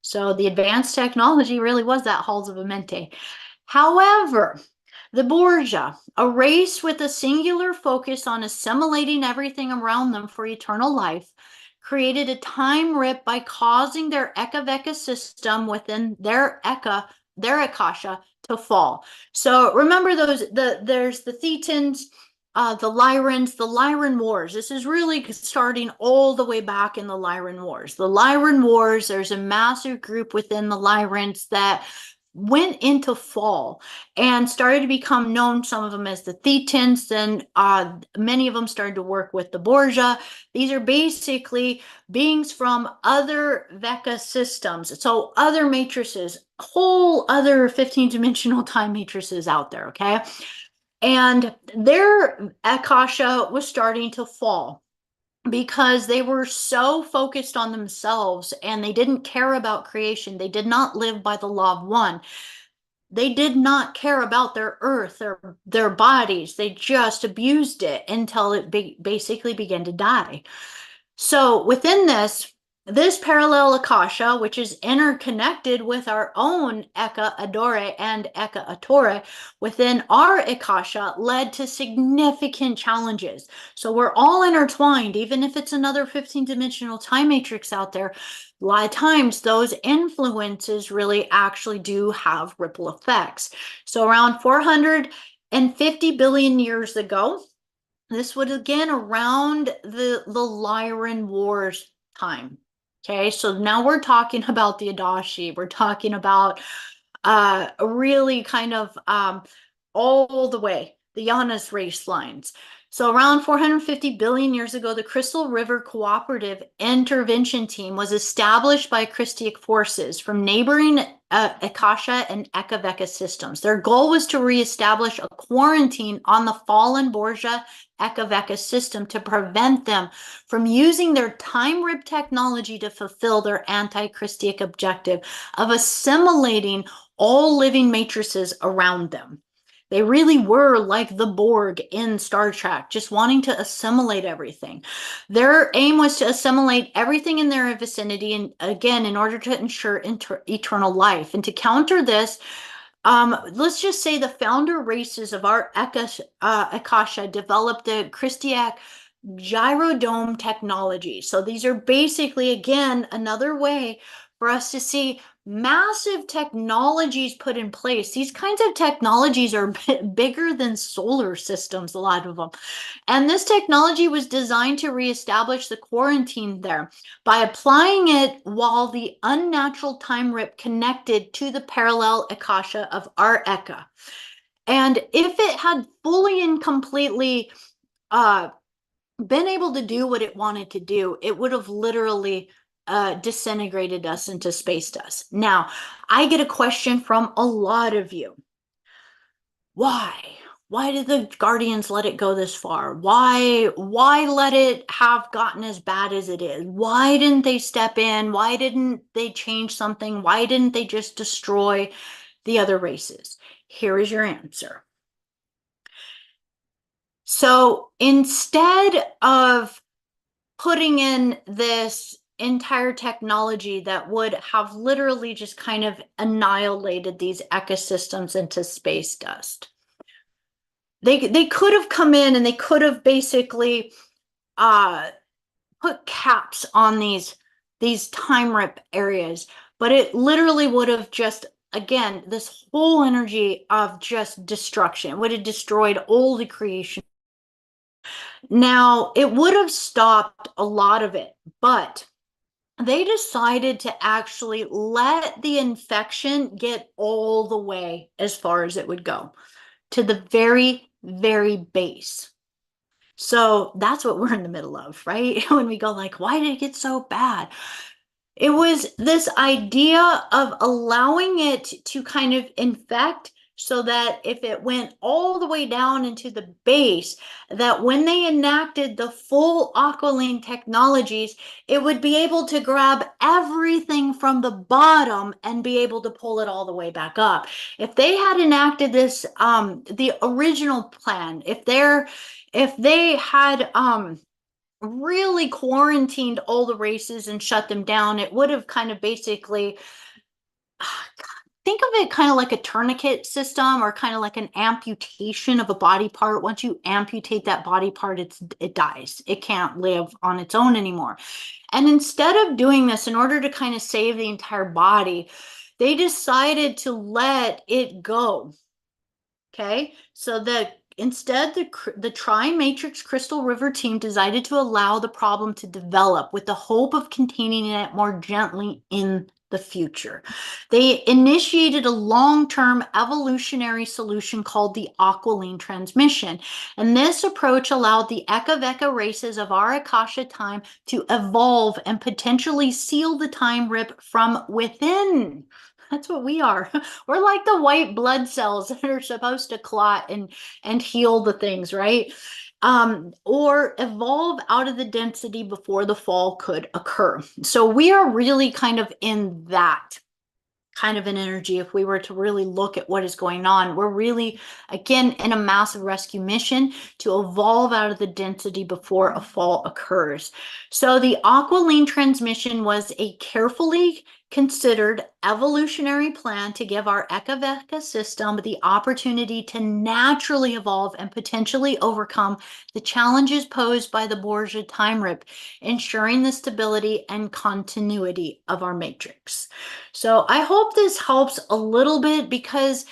so the advanced technology really was that Halls of Amenti. However, the Borgia, a race with a singular focus on assimilating everything around them for eternal life, created a time rip by causing their Eka-Veka system within their Akasha to fall. So remember there's the Thetans, the Lyrans, the Lyran Wars. This is really starting all the way back in the Lyran Wars. The Lyran Wars, there's a massive group within the Lyrans that went into fall and started to become known, some of them as the Thetans. Then many of them started to work with the Borgia. These are basically beings from other Veka systems, so other matrices, whole other 15-dimensional time matrices out there, okay? And their Akasha was starting to fall because they were so focused on themselves and they didn't care about creation. They did not live by the law of one. They did not care about their earth, their bodies. They just abused it until it basically began to die. So within this parallel Akasha, which is interconnected with our own Eka Adore and Eka Atore, within our Akasha led to significant challenges. So we're all intertwined, even if it's another 15-dimensional time matrix out there. A lot of times those influences really actually do have ripple effects. So around 450 billion years ago, this would again around the Lyran Wars time. Okay, so now we're talking about the Adashi. We're talking about really kind of all the way, the Yanas race lines. So around 450 billion years ago, the Crystal River Cooperative Intervention Team was established by Christic forces from neighboring Akasha and Eka systems. Their goal was to reestablish a quarantine on the fallen Borgia Eka system to prevent them from using their time rip technology to fulfill their anti-Christic objective of assimilating all living matrices around them. They really were like the Borg in Star Trek, just wanting to assimilate everything. Their aim was to assimilate everything in their vicinity, and again, in order to ensure eternal life. And to counter this, let's just say the founder races of our Akasha developed the Christiac gyrodome technology. So these are basically, again, another way for us to see massive technologies put in place. These kinds of technologies are bigger than solar systems, a lot of them. And this technology was designed to reestablish the quarantine there by applying it while the unnatural time rip connected to the parallel Akasha of our Eka. And if it had fully and completely been able to do what it wanted to do, it would have literally disintegrated us into space dust. Now, I get a question from a lot of you. Why? Why did the Guardians let it go this far? Why let it have gotten as bad as it is? Why didn't they step in? Why didn't they change something? Why didn't they just destroy the other races? Here is your answer. So instead of putting in this entire technology that would have literally just kind of annihilated these ecosystems into space dust, they could have come in and they could have basically put caps on these time rip areas, but it literally would have just, again, this whole energy of just destruction would have destroyed all the creation. Now, it would have stopped a lot of it, but they decided to actually let the infection get all the way as far as it would go, to the very, very base. So that's what we're in the middle of, right? When we go like, why did it get so bad? It was this idea of allowing it to kind of infect so that if it went all the way down into the base, that when they enacted the full Aqualine technologies, it would be able to grab everything from the bottom and be able to pull it all the way back up. If they had enacted this, the original plan, if they had really quarantined all the races and shut them down, it would have kind of basically, think of it kind of like a tourniquet system or kind of like an amputation of a body part. Once you amputate that body part, it dies. It can't live on its own anymore. And instead of doing this, in order to kind of save the entire body, they decided to let it go. Okay, so instead, the Tri-Matrix Crystal River team decided to allow the problem to develop with the hope of containing it more gently in the future. They initiated a long-term evolutionary solution called the Aqualine transmission. And this approach allowed the Eka races of our Akasha time to evolve and potentially seal the time rip from within. That's what we are. We're like the white blood cells that are supposed to clot and heal the things, right? Or evolve out of the density before the fall could occur. So we are really kind of in that kind of an energy. If we were to really look at what is going on, we're really, again, in a massive rescue mission to evolve out of the density before a fall occurs. So the Aqualine transmission was a carefully considered evolutionary plan to give our Eka system the opportunity to naturally evolve and potentially overcome the challenges posed by the Borgia time rip, ensuring the stability and continuity of our matrix. So I hope this helps a little bit, because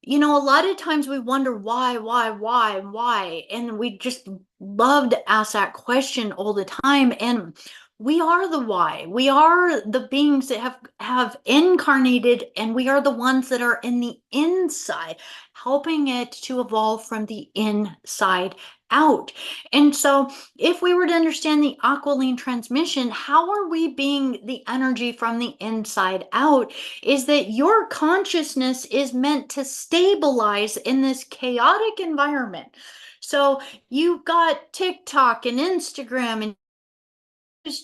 a lot of times we wonder why, and we just love to ask that question all the time. And we are the why. We are the beings that have incarnated, and we are the ones that are in the inside, helping it to evolve from the inside out. And so if we were to understand the aqualine transmission, how are we being the energy from the inside out? Is that your consciousness is meant to stabilize in this chaotic environment. So you've got TikTok and Instagram and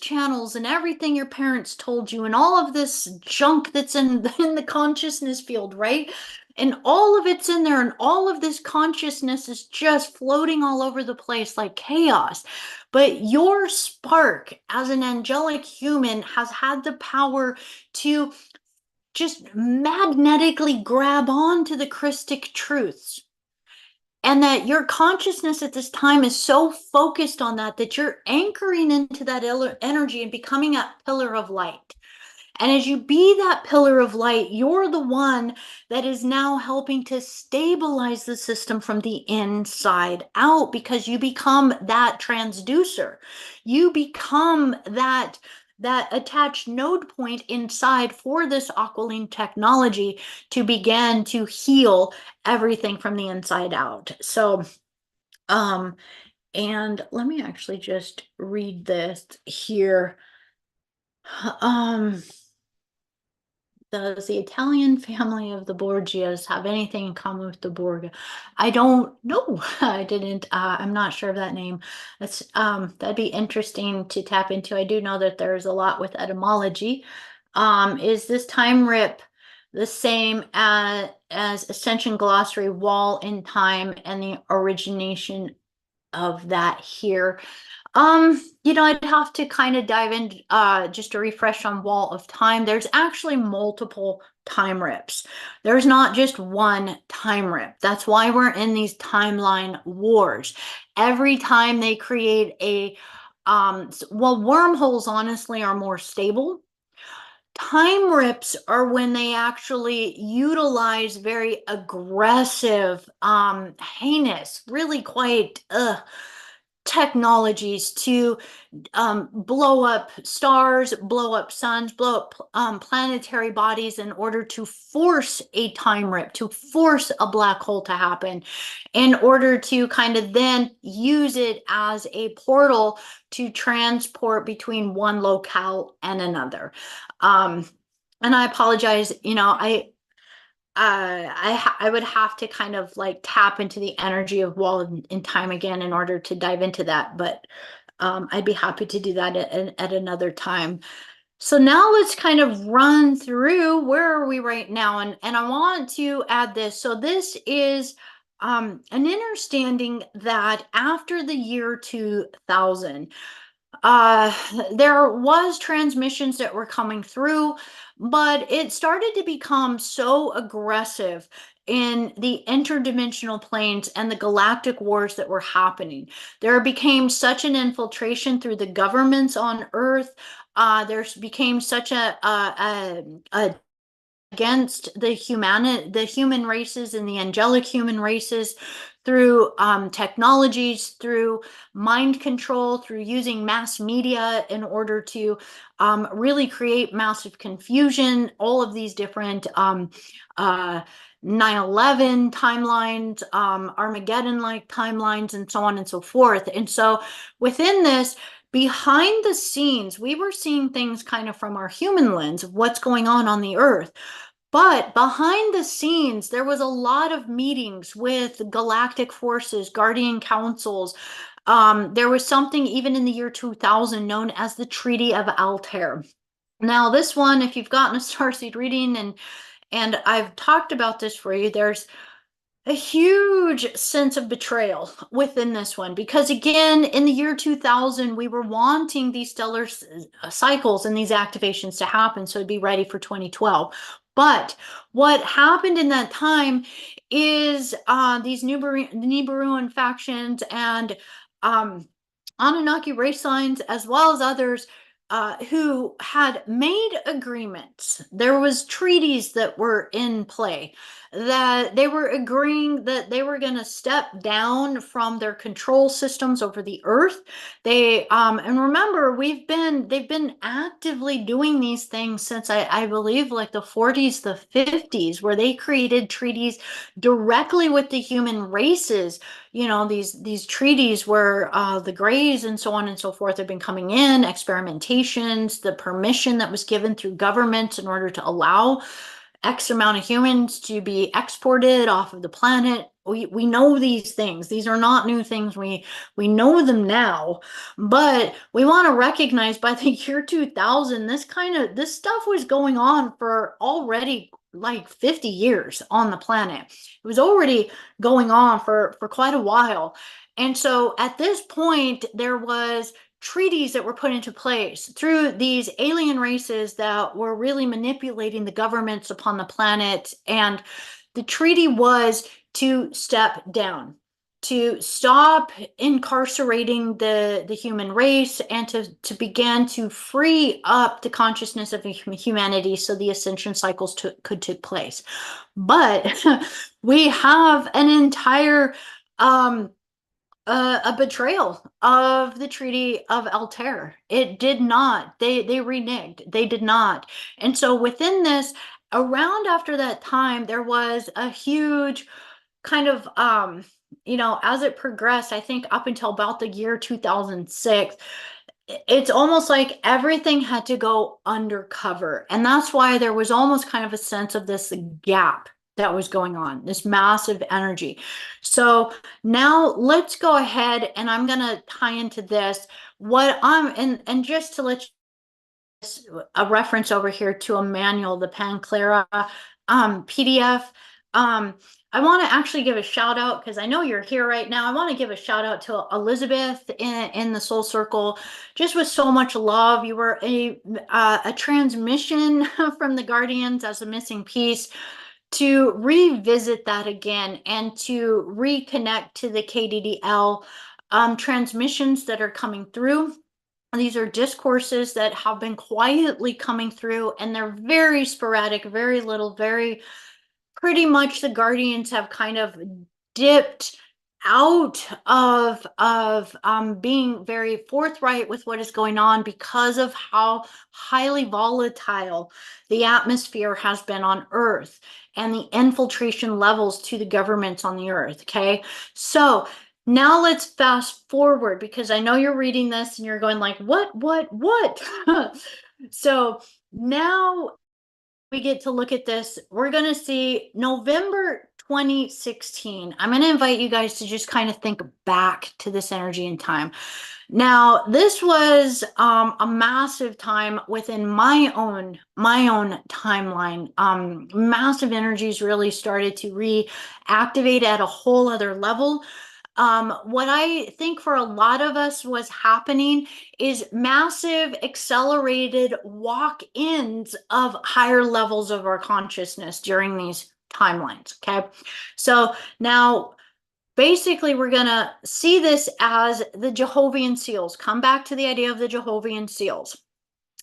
channels and everything your parents told you and all of this junk that's in the consciousness field, right? And all of it's in there, and all of this consciousness is just floating all over the place like chaos. But your spark as an angelic human has had the power to just magnetically grab on to the Christic truths, and that your consciousness at this time is so focused on that that you're anchoring into that energy and becoming a pillar of light. And as you be that pillar of light, you're the one that is now helping to stabilize the system from the inside out, because you become that transducer. You become that attached node point inside for this aqualine technology to begin to heal everything from the inside out. So, and let me actually just read this here. Um, Does the Italian family of the Borgias have anything in common with the Borgia? I don't know. I didn't. I'm not sure of that name. That'd be interesting to tap into. I do know that there's a lot with etymology. Is this time rip the same as Ascension Glossary Wall in Time and the origination of that here? I'd have to kind of dive in, just to refresh on Wall of Time. There's actually multiple time rips. There's not just one time rip. That's why we're in these timeline wars. Every time they create well, wormholes honestly are more stable. Time rips are when they actually utilize very aggressive, heinous, really quite technologies to blow up stars, blow up suns, blow up planetary bodies in order to force a time rip, to force a black hole to happen, in order to kind of then use it as a portal to transport between one locale and another. Um, and I apologize, I would have to kind of like tap into the energy of Wall in Time again in order to dive into that, but I'd be happy to do that at another time. So now let's kind of run through where are we right now, and I want to add this. So this is an understanding that after the year 2000, uh there was transmissions that were coming through, but it started to become so aggressive in the interdimensional planes and the galactic wars that were happening. There became such an infiltration through the governments on Earth. There became such a against the human races and the angelic human races through technologies, through mind control, through using mass media in order to really create massive confusion, all of these different uh, 9/11 timelines, Armageddon like timelines, and so on and so forth. And so within this, behind the scenes, we were seeing things kind of from our human lens of what's going on the earth. But behind the scenes, there was a lot of meetings with galactic forces, guardian councils. There was something even in the year 2000 known as the Treaty of Altair. Now, this one, if you've gotten a starseed reading, and I've talked about this for you, there's a huge sense of betrayal within this one, because again, in the year 2000 we were wanting these stellar cycles and these activations to happen, so it'd be ready for 2012. But what happened in that time is these Nibiruan factions and Anunnaki race signs, as well as others, who had made agreements. There was treaties that were in play, that they were agreeing that they were going to step down from their control systems over the earth. And remember, they've been actively doing these things since I believe like the 40s, the 50s, where they created treaties directly with the human races. These treaties where the Greys and so on and so forth have been coming in, experimentations, the permission that was given through governments in order to allow X amount of humans to be exported off of the planet. We know these things. These are not new things. We know them now, but we want to recognize by the year 2000, this stuff was going on for already like 50 years on the planet. It was already going on for quite a while. And so at this point, there was treaties that were put into place through these alien races that were really manipulating the governments upon the planet. And the treaty was to step down, to stop incarcerating the human race, and to begin to free up the consciousness of humanity so the ascension cycles could take place. But we have an entire a betrayal of the Treaty of Altair. It did not. They reneged. They did not. And so within this, around after that time, there was a huge kind of as it progressed, I think up until about the year 2006, it's almost like everything had to go undercover. And that's why there was almost kind of a sense of this gap that was going on, this massive energy. So now let's go ahead, and I'm going to tie into this what I'm and just to let you a reference over here to a manual, the Panclara PDF. I want to actually give a shout out, because I know you're here right now. I want to give a shout out to Elizabeth in the Soul Circle, just with so much love. You were a transmission from the Guardians as a missing piece, to revisit that again and to reconnect to the KDDL transmissions that are coming through. These are discourses that have been quietly coming through, and they're very sporadic, very little, very pretty much the Guardians have kind of dipped out of being very forthright with what is going on because of how highly volatile the atmosphere has been on Earth and the infiltration levels to the governments on the Earth. Okay, so now let's fast forward, because I know you're reading this and you're going like, what? So now we get to look at this. We're going to see November 2016. I'm going to invite you guys to just kind of think back to this energy in time. Now, this was a massive time within my own timeline. Massive energies really started to reactivate at a whole other level. What I think for a lot of us was happening is massive accelerated walk-ins of higher levels of our consciousness during these timelines. Okay, so now basically we're going to see this as the Jehovian seals. Come back to the idea of the Jehovian seals.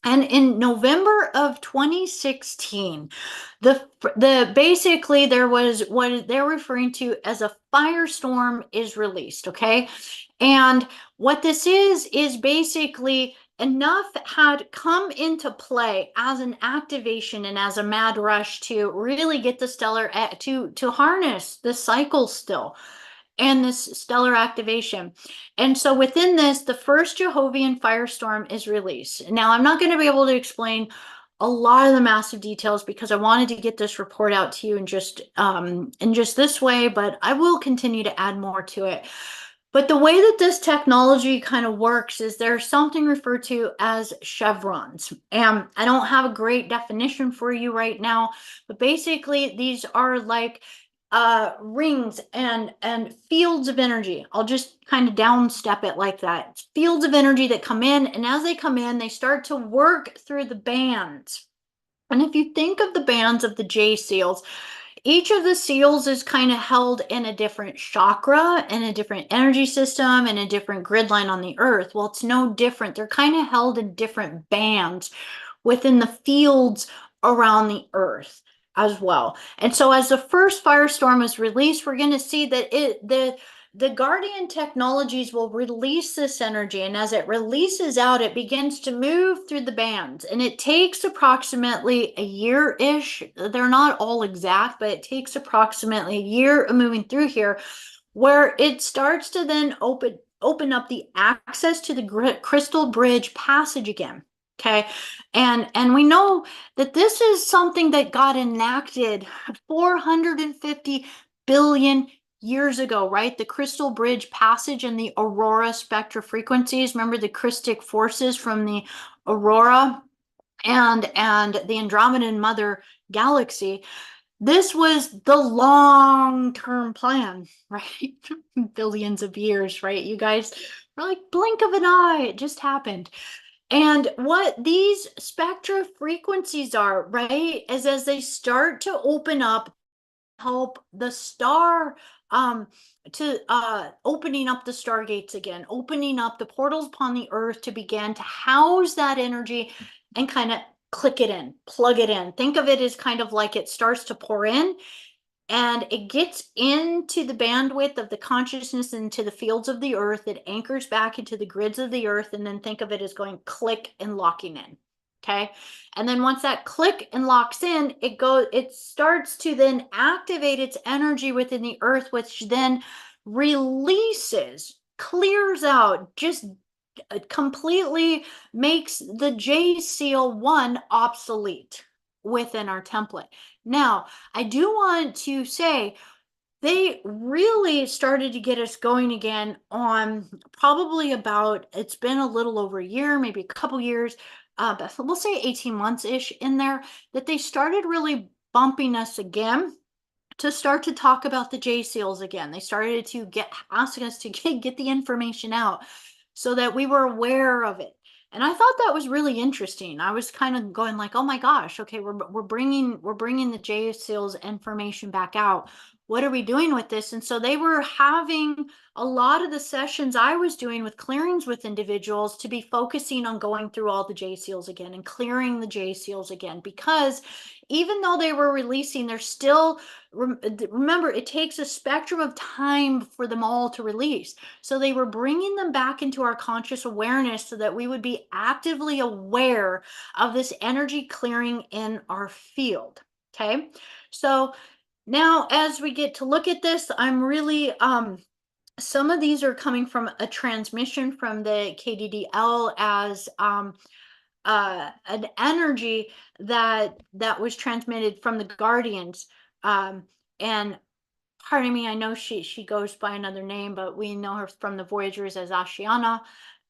And in November of 2016, basically there was what they're referring to as a firestorm is released. Okay, and what this is basically enough had come into play as an activation and as a mad rush to really get the stellar to harness the cycle still and this stellar activation. And so within this, the first Jehovian firestorm is released. Now, I'm not going to be able to explain a lot of the massive details because I wanted to get this report out to you in just this way, but I will continue to add more to it. But the way that this technology kind of works is there's something referred to as chevrons. And I don't have a great definition for you right now, but basically these are like rings and fields of energy. I'll just kind of downstep it like that. It's fields of energy that come in, and as they come in, they start to work through the bands. And if you think of the bands of the J seals, Each of the seals is kind of held in a different chakra and a different energy system and a different grid line on the earth. Well, it's no different. They're kind of held in different bands within the fields around the earth as well. And so as the first firestorm is released, we're going to see that the guardian technologies will release this energy, and as it releases out, it begins to move through the bands, and it takes approximately a year-ish. They're not all exact, but it takes approximately a year of moving through here, where it starts to then open up the access to the crystal bridge passage again. Okay. And we know that this is something that got enacted 450 billion years ago, right? The crystal bridge passage and the aurora spectra frequencies. Remember the crystic forces from the aurora and the Andromedan mother galaxy. This was the long-term plan, right? Billions of years, right? You guys were like, blink of an eye, it just happened. And what these spectra frequencies are, right, is as they start to open up, help the star to opening up the stargates again, opening up the portals upon the earth to begin to house that energy and kind of click it in, plug it in. Think of it as kind of like it starts to pour in and it gets into the bandwidth of the consciousness, into the fields of the earth. It anchors back into the grids of the earth, and then think of it as going click and locking in. Okay. And then once that click and locks in, it starts to then activate its energy within the earth, which then releases, clears out, just completely makes the J Seal 1 obsolete within our template. Now, I do want to say they really started to get us going again on probably about, it's been a little over a year, maybe a couple years, but we'll say 18 months ish in there, that they started really bumping us again to start to talk about the J seals again. They started to asking us to get the information out so that we were aware of it. And I thought that was really interesting. I was kind of going like, oh my gosh, okay, we're bringing the J seals information back out. What are we doing with this? And so they were having a lot of the sessions I was doing with clearings with individuals to be focusing on going through all the J seals again and clearing the J seals again, because even though they were releasing, they're still, remember, it takes a spectrum of time for them all to release. So they were bringing them back into our conscious awareness so that we would be actively aware of this energy clearing in our field. Okay. So now as we get to look at this, I'm really, some of these are coming from a transmission from the KDDL as, an energy that was transmitted from the guardians, and pardon me, I know she goes by another name, but we know her from the Voyagers as Ashiana.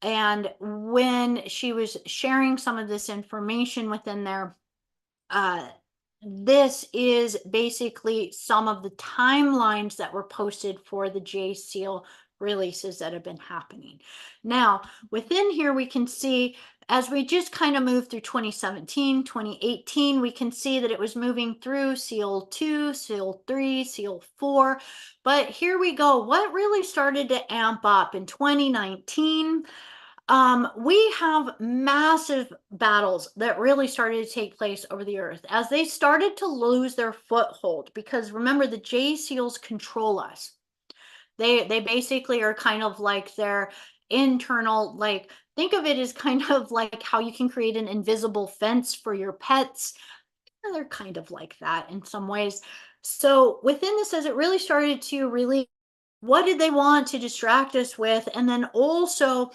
And when she was sharing some of this information within there, uh, this is basically some of the timelines that were posted for the J Seal releases that have been happening. Now, within here, we can see as we just kind of move through 2017, 2018, we can see that it was moving through Seal 2, Seal 3, Seal 4. But here we go. What really started to amp up in 2019? We have massive battles that really started to take place over the earth as they started to lose their foothold, because remember, the J seals control us. They basically are kind of like their internal, like, think of it as kind of like how you can create an invisible fence for your pets. They're kind of like that in some ways. So within this, as it really started to really, what did they want to distract us with? And then also,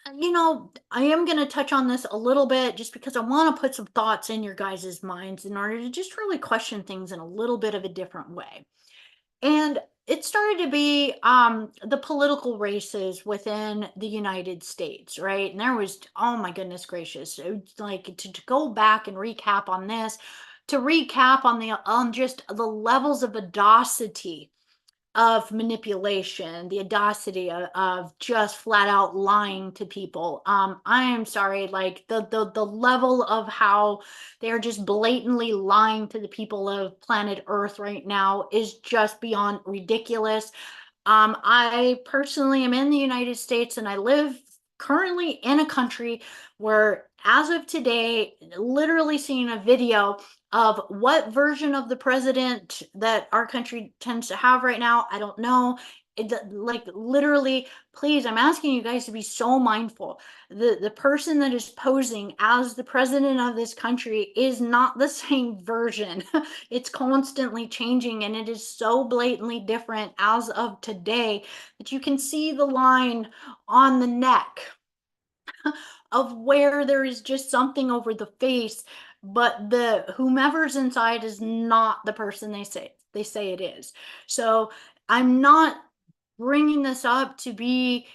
I am going to touch on this a little bit just because I want to put some thoughts in your guys' minds in order to just really question things in a little bit of a different way. And it started to be the political races within the United States, right? And there was, oh my goodness gracious, like to go back and recap on this, to recap on just the levels of audacity of manipulation, the audacity of just flat out lying to people. I am sorry, like the level of how they're just blatantly lying to the people of planet Earth right now is just beyond ridiculous. I personally am in the United States and I live currently in a country where, as of today, literally seeing a video of what version of the president that our country tends to have right now. I don't know. Like literally, please, I'm asking you guys to be so mindful. The person that is posing as the president of this country is not the same version. It's constantly changing and it is so blatantly different as of today that you can see the line on the neck of where there is just something over the face, but the whomever's inside is not the person they say it is. So I'm not bringing this up to be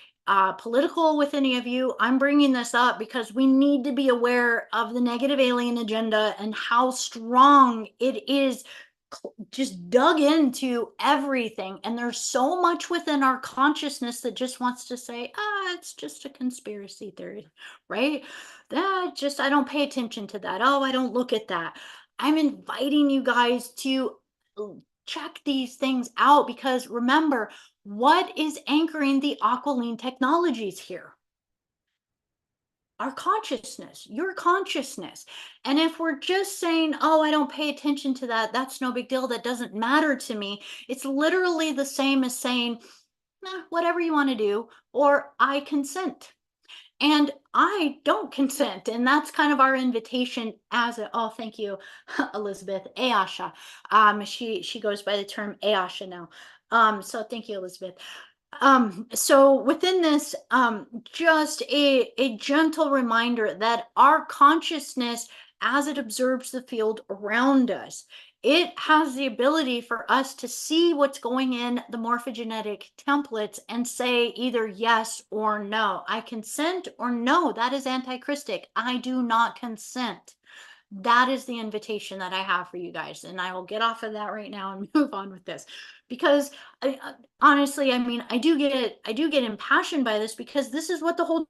political with any of you. I'm bringing this up because we need to be aware of the negative alien agenda and how strong it is, just dug into everything. And there's so much within our consciousness that just wants to say, it's just a conspiracy theory, right? That just, I don't pay attention to that. Oh, I don't look at that. I'm inviting you guys to check these things out because remember, what is anchoring the Aqualine technologies here? Our consciousness, your consciousness. And if we're just saying, oh, I don't pay attention to that, that's no big deal, that doesn't matter to me, it's literally the same as saying, whatever you want to do, or I consent. And I don't consent. And that's kind of our invitation as a, oh, thank you, Elizabeth, Ayasha. She goes by the term Ayasha now. So thank you, Elizabeth. So within this, just a gentle reminder that our consciousness, as it observes the field around us, it has the ability for us to see what's going in the morphogenetic templates and say either yes or no. I consent, or no, that is anti-Christic. I do not consent. That is the invitation that I have for you guys. And I will get off of that right now and move on with this because honestly, I mean, I do get impassioned by this because this is what the whole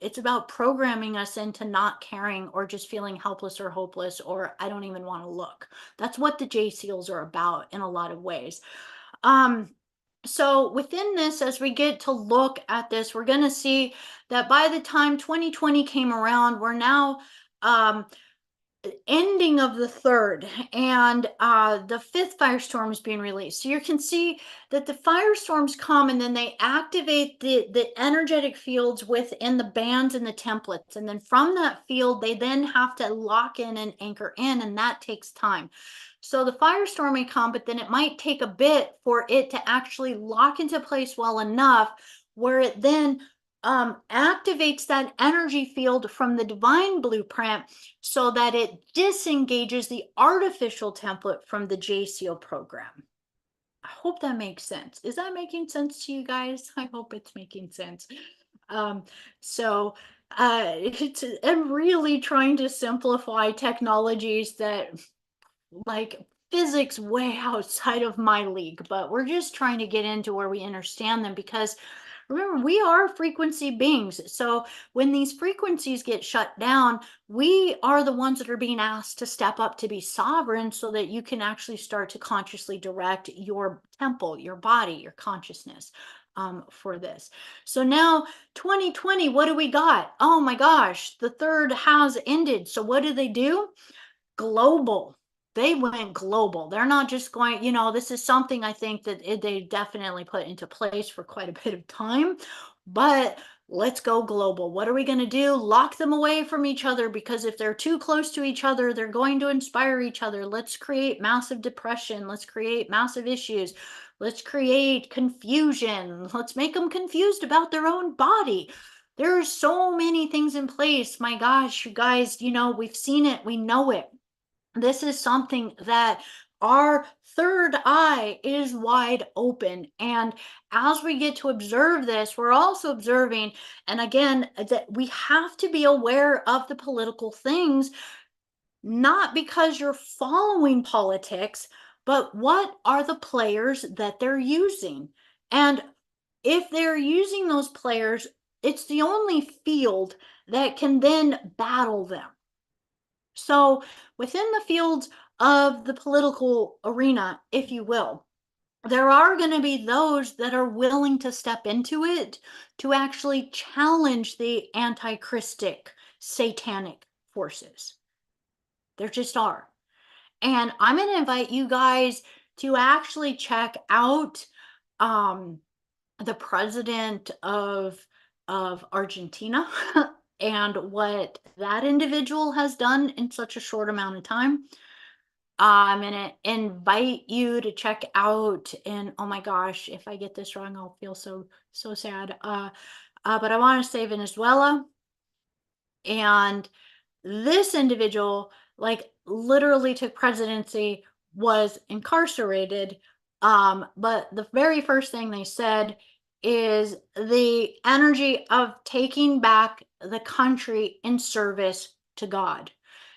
it's about programming us into not caring or just feeling helpless or hopeless or I don't even want to look. That's what the J seals are about in a lot of ways. Um, so within this, as we get to look at this, we're going to see that by the time 2020 came around, we're now um, ending of the third, and the fifth firestorm is being released. So you can see that the firestorms come and then they activate the energetic fields within the bands and the templates, and then from that field they then have to lock in and anchor in, and that takes time. So the firestorm may come, but then it might take a bit for it to actually lock into place well enough where it then activates that energy field from the divine blueprint so that it disengages the artificial template from the JCO program. I hope that makes sense. Is that making sense to you guys? I hope it's making sense. Um, so I'm really trying to simplify technologies that like physics way outside of my league, but we're just trying to get into where we understand them because remember, we are frequency beings. So when these frequencies get shut down, we are the ones that are being asked to step up to be sovereign so that you can actually start to consciously direct your temple, your body, your consciousness for this. So now 2020, what do we got? Oh my gosh, the third has ended. So what do? Global. They went global. They're not just going, this is something I think that they definitely put into place for quite a bit of time, but let's go global. What are we going to do? Lock them away from each other because if they're too close to each other, they're going to inspire each other. Let's create massive depression. Let's create massive issues. Let's create confusion. Let's make them confused about their own body. There are so many things in place. My gosh, you guys, we've seen it. We know it. This is something that our third eye is wide open. And as we get to observe this, we're also observing, and again, that we have to be aware of the political things, not because you're following politics, but what are the players that they're using? And if they're using those players, it's the only field that can then battle them. So, within the fields of the political arena, if you will, there are going to be those that are willing to step into it to actually challenge the anti-Christic satanic forces. There just are. And I'm going to invite you guys to actually check out um, the president of Argentina and what that individual has done in such a short amount of time. I'm gonna invite you to check out, and oh my gosh, if I get this wrong, I'll feel so sad. But I want to say Venezuela, and this individual, like, literally took presidency, was incarcerated. But the very first thing they said is the energy of taking back the country in service to God.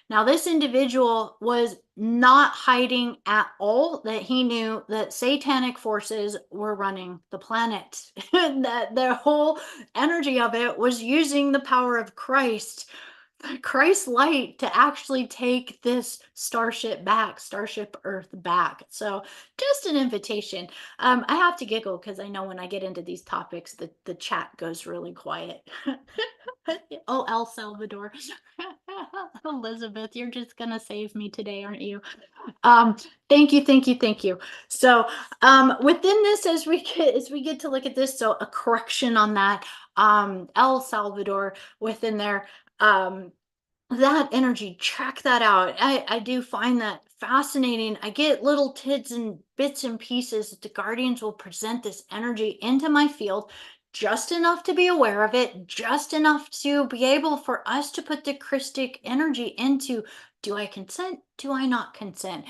Now, this individual was not hiding at all that he knew that satanic forces were running the planet, and that their whole energy of it was using the power of Christ's light to actually take this Starship Earth back. So, just an invitation. I have to giggle because I know when I get into these topics, the chat goes really quiet. Oh, El Salvador. Elizabeth, you're just gonna save me today, aren't you? Um, thank you, thank you, thank you. So, within this, as we get to look at this, so a correction on that, El Salvador within there, that energy, check that out. I do find that fascinating. I get little tidbits and bits and pieces that the guardians will present this energy into my field, just enough to be aware of it, just enough to be able for us to put the Christic energy into, do I consent? Do I not consent?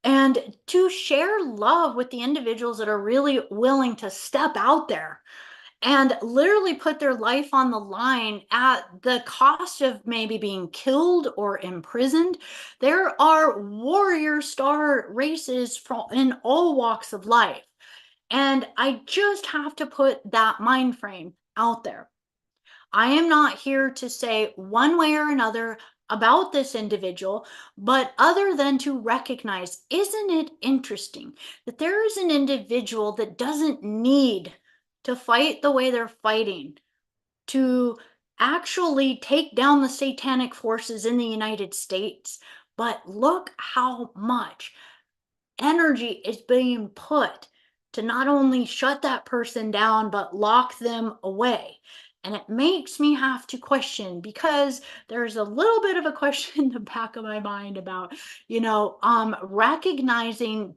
And to share love with the individuals that are really willing to step out there and literally put their life on the line at the cost of maybe being killed or imprisoned. There are warrior star races from in all walks of life. And I just have to put that mind frame out there. I am not here to say one way or another about this individual, but other than to recognize, isn't it interesting that there is an individual that doesn't need to fight the way they're fighting to actually take down the satanic forces in the United States? But look how much energy is being put to not only shut that person down, but lock them away. And it makes me have to question, because there's a little bit of a question in the back of my mind about, recognizing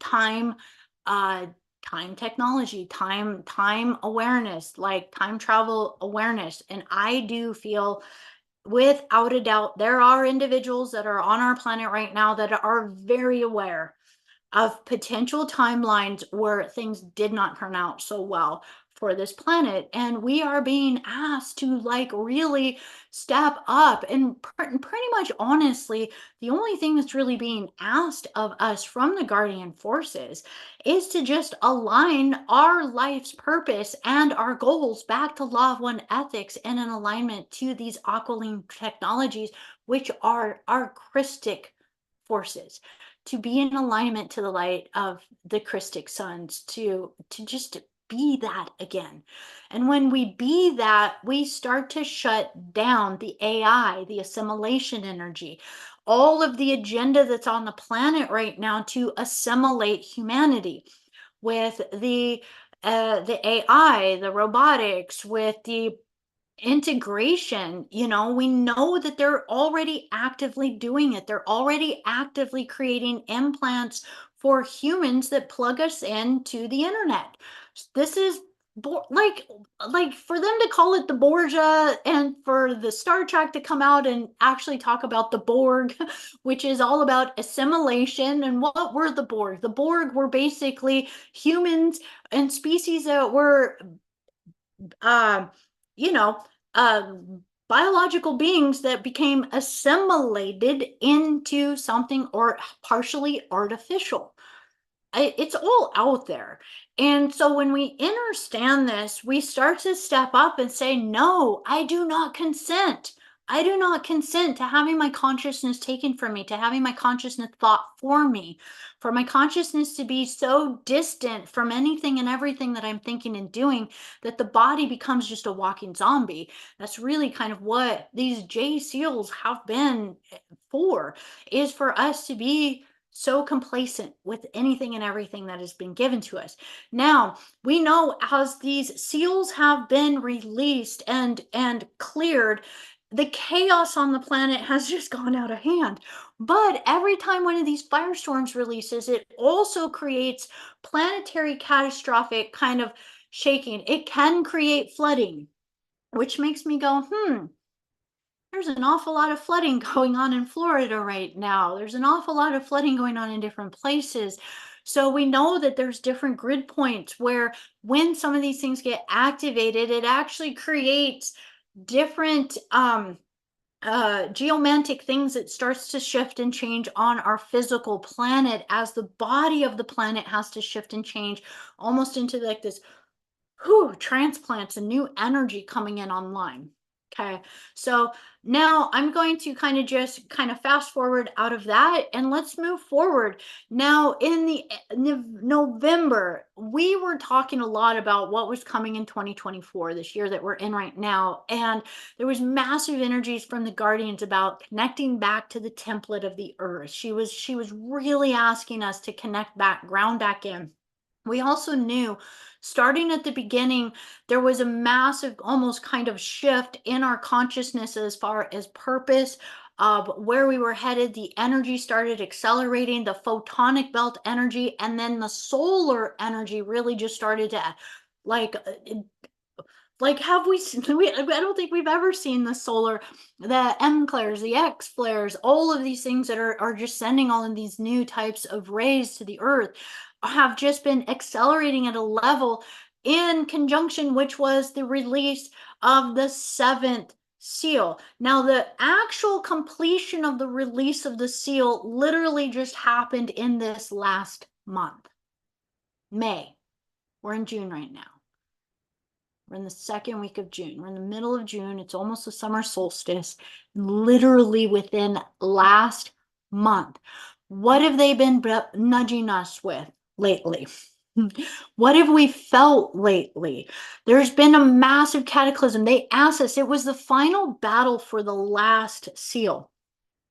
uh, time technology, time awareness, like time travel awareness. And I do feel without a doubt, there are individuals that are on our planet right now that are very aware of potential timelines where things did not turn out so well for this planet, and we are being asked to, like, really step up. And pretty much honestly, the only thing that's really being asked of us from the guardian forces is to just align our life's purpose and our goals back to law of one ethics and in alignment to these aqualine technologies, which are our Christic forces, to be in alignment to the light of the Christic sons, to just be that again. And when we be that, we start to shut down the AI, the assimilation energy, all of the agenda that's on the planet right now to assimilate humanity with the AI, the robotics, with the integration. We know that they're already actively doing it. They're already actively creating implants for humans that plug us into the internet. This is like for them to call it the Borgia, and for the Star Trek to come out and actually talk about the Borg, which is all about assimilation. And what were the Borg? The Borg were basically humans and species that were uh, you know, uh, biological beings that became assimilated into something or partially artificial. it's all out there. And so when we understand this, we start to step up and say, no, I do not consent. I do not consent to having my consciousness taken from me, to having my consciousness thought for me, for my consciousness to be so distant from anything and everything that I'm thinking and doing that the body becomes just a walking zombie. That's really kind of what these J SEALs have been for, is for us to be so complacent with anything and everything that has been given to us. Now, we know as these seals have been released and cleared, the chaos on the planet has just gone out of hand. But every time one of these firestorms releases, it also creates planetary catastrophic kind of shaking. It can create flooding, which makes me go, there's an awful lot of flooding going on in Florida right now. There's an awful lot of flooding going on in different places. So we know that there's different grid points where when some of these things get activated, it actually creates different geomantic things that starts to shift and change on our physical planet as the body of the planet has to shift and change almost into like this transplants and new energy coming in online. Okay, so now I'm going to kind of just kind of fast forward out of that and let's move forward. Now, in the November, we were talking a lot about what was coming in 2024, this year that we're in right now. And there was massive energies from the Guardians about connecting back to the template of the earth. She was really asking us to connect back, ground back in. We also knew starting at the beginning, there was a massive, almost kind of shift in our consciousness as far as purpose of where we were headed. The energy started accelerating, the photonic belt energy, and then the solar energy really just started to like have we seen, I don't think we've ever seen the solar, the M flares, the X flares, all of these things that are just sending all of these new types of rays to the earth have just been accelerating at a level in conjunction, which was the release of the seventh seal. Now, the actual completion of the release of the seal literally just happened in this last month, May. We're in June right now. We're in the second week of June. We're in the middle of June. It's almost the summer solstice. Literally within last month. What have they been nudging us with lately? What have we felt lately? There's been a massive cataclysm. They asked us, it was the final battle for the last seal.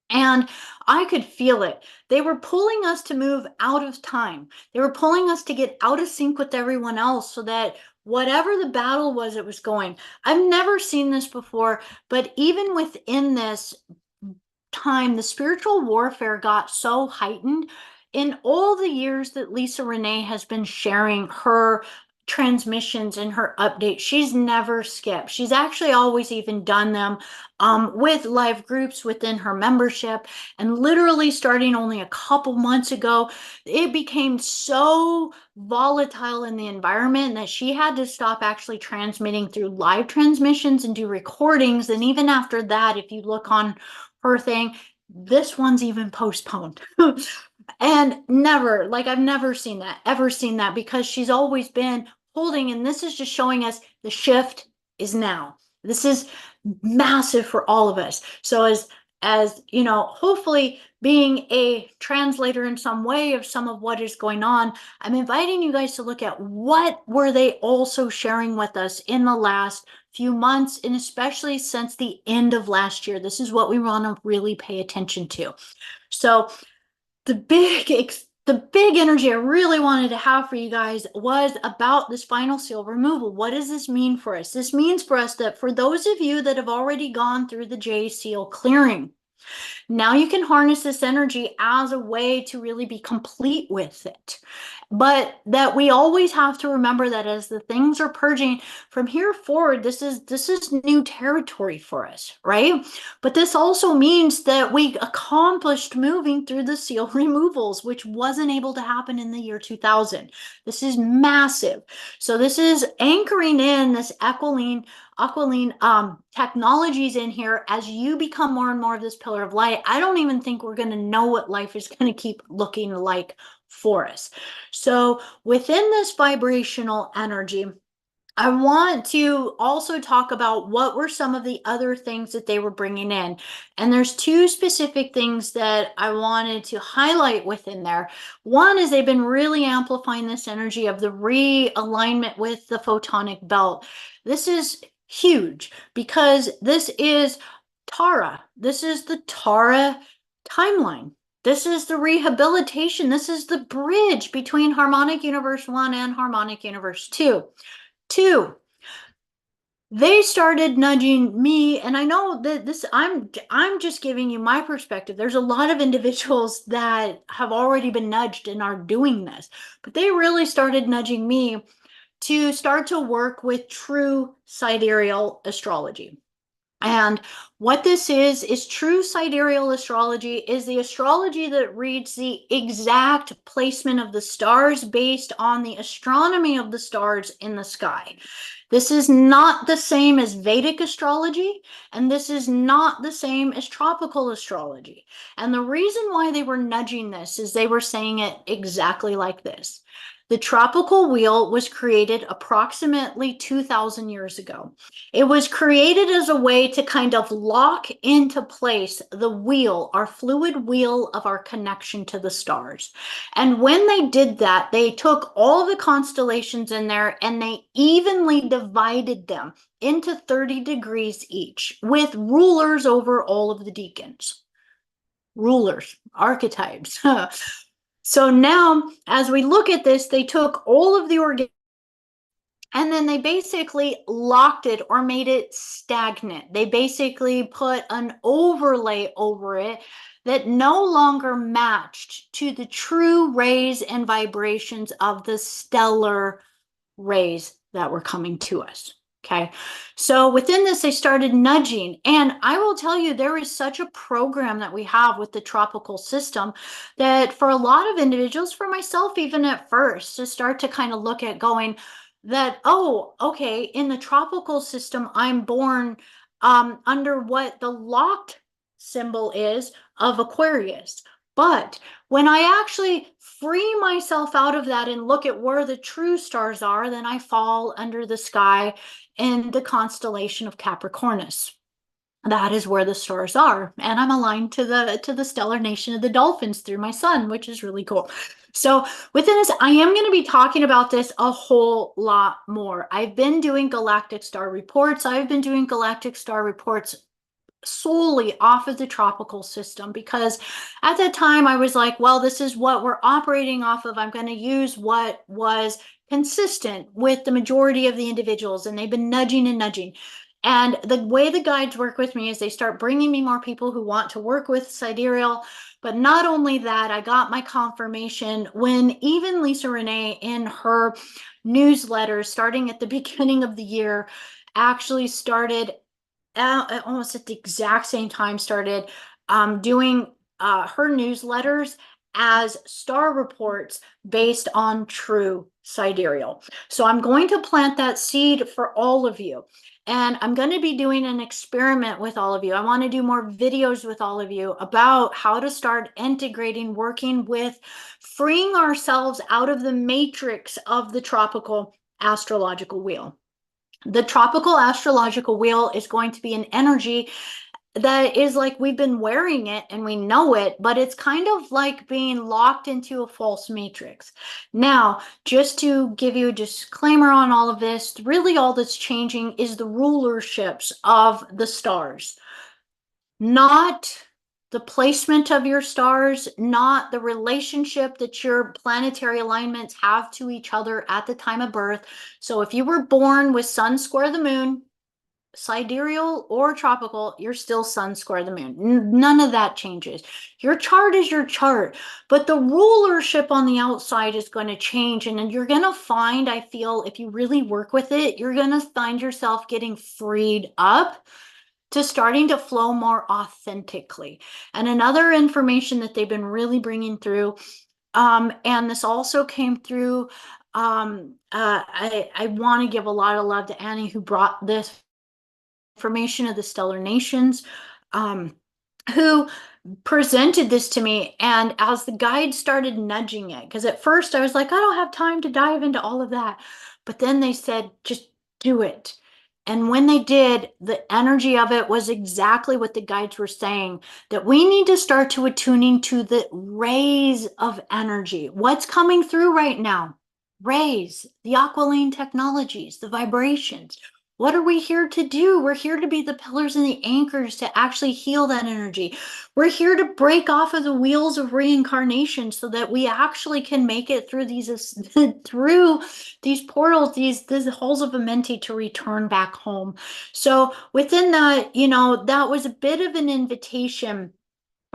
And I could feel it. They were pulling us to move out of time. They were pulling us to get out of sync with everyone else so that whatever the battle was, it was going. I've never seen this before, but even within this time, the spiritual warfare got so heightened. In all the years that Lisa Renee has been sharing her transmissions and her updates, she's never skipped. She's actually always even done them with live groups within her membership. And literally starting only a couple months ago, it became so volatile in the environment that she had to stop actually transmitting through live transmissions and do recordings. And even after that, if you look on her thing, this one's even postponed. And never, like I've never seen that, ever seen that, because she's always been holding, and this is just showing us the shift is now. This is massive for all of us. So as you know, hopefully being a translator in some way of some of what is going on, I'm inviting you guys to look at what were they also sharing with us in the last few months, and especially since the end of last year. This is what we want to really pay attention to. So the big energy I really wanted to have for you guys was about this final seal removal. What does this mean for us? This means for us that for those of you that have already gone through the J seal clearing, now you can harness this energy as a way to really be complete with it. But that we always have to remember that as the things are purging from here forward, this is new territory for us, right? But this also means that we accomplished moving through the seal removals, which wasn't able to happen in the year 2000. This is massive. So this is anchoring in this aqualine technologies in here as you become more and more of this pillar of light. I don't even think we're going to know what life is going to keep looking like for us. So within this vibrational energy, I want to also talk about what were some of the other things that they were bringing in. And there's two specific things that I wanted to highlight within there. One is they've been really amplifying this energy of the realignment with the photonic belt. This is huge because this is Tara. This is the Tara timeline. This is the rehabilitation. This is the bridge between Harmonic Universe 1 and Harmonic Universe 2. Two, they started nudging me, and I know that this I'm just giving you my perspective. There's a lot of individuals that have already been nudged and are doing this, but they really started nudging me to start to work with true sidereal astrology. And what this is true sidereal astrology is the astrology that reads the exact placement of the stars based on the astronomy of the stars in the sky. This is not the same as Vedic astrology, and this is not the same as tropical astrology. And the reason why they were nudging this is they were saying it exactly like this. The tropical wheel was created approximately 2,000 years ago. It was created as a way to kind of lock into place the wheel, our fluid wheel of our connection to the stars. And when they did that, they took all the constellations in there and they evenly divided them into 30 degrees each with rulers over all of the decans. Rulers, archetypes. So now, as we look at this, they took all of the organic and then they basically locked it or made it stagnant. They basically put an overlay over it that no longer matched to the true rays and vibrations of the stellar rays that were coming to us. Okay, so within this, they started nudging. And I will tell you, there is such a program that we have with the tropical system that for a lot of individuals, for myself, even at first, to start to kind of look at going that, oh, okay, in the tropical system, I'm born under what the locked symbol is of Aquarius. But when I actually free myself out of that and look at where the true stars are, then I fall under the sky in the constellation of Capricornus. That is where the stars are, and I'm aligned to the stellar nation of the dolphins through my sun, which is really cool. So within this, I am going to be talking about this a whole lot more. I've been doing galactic star reports. I've been doing galactic star reports solely off of the tropical system because at that time I was like, well, this is what we're operating off of. I'm going to use what was consistent with the majority of the individuals, and they've been nudging and nudging. And the way the guides work with me is they start bringing me more people who want to work with sidereal. But not only that, I got my confirmation when even Lisa Renee in her newsletter starting at the beginning of the year actually started almost at the exact same time started doing her newsletters as star reports based on true sidereal. So I'm going to plant that seed for all of you. And I'm going to be doing an experiment with all of you. I want to do more videos with all of you about how to start integrating, working with freeing ourselves out of the matrix of the tropical astrological wheel. The tropical astrological wheel is going to be an energy that is like we've been wearing it and we know it, but it's kind of like being locked into a false matrix. Now, just to give you a disclaimer on all of this, really all that's changing is the rulerships of the stars, not the placement of your stars, not the relationship that your planetary alignments have to each other at the time of birth. So if you were born with sun square the moon, sidereal or tropical, you're still sun square the moon. None of that changes. Your chart is your chart, but the rulership on the outside is going to change. And then you're going to find, I feel, if you really work with it, you're going to find yourself getting freed up to starting to flow more authentically. And another information that they've been really bringing through, and this also came through, I want to give a lot of love to Annie who brought this information of the stellar nations, who presented this to me, and as the guide started nudging it, because at first I was like, I don't have time to dive into all of that, but then they said, just do it. And when they did, the energy of it was exactly what the guides were saying, that we need to start to attuning to the rays of energy. What's coming through right now? Rays, the aqualine technologies, the vibrations. What are we here to do? We're here to be the pillars and the anchors to actually heal that energy. We're here to break off of the wheels of reincarnation so that we actually can make it through these through these portals, these halls of Amenti, to return back home. So within that, that was a bit of an invitation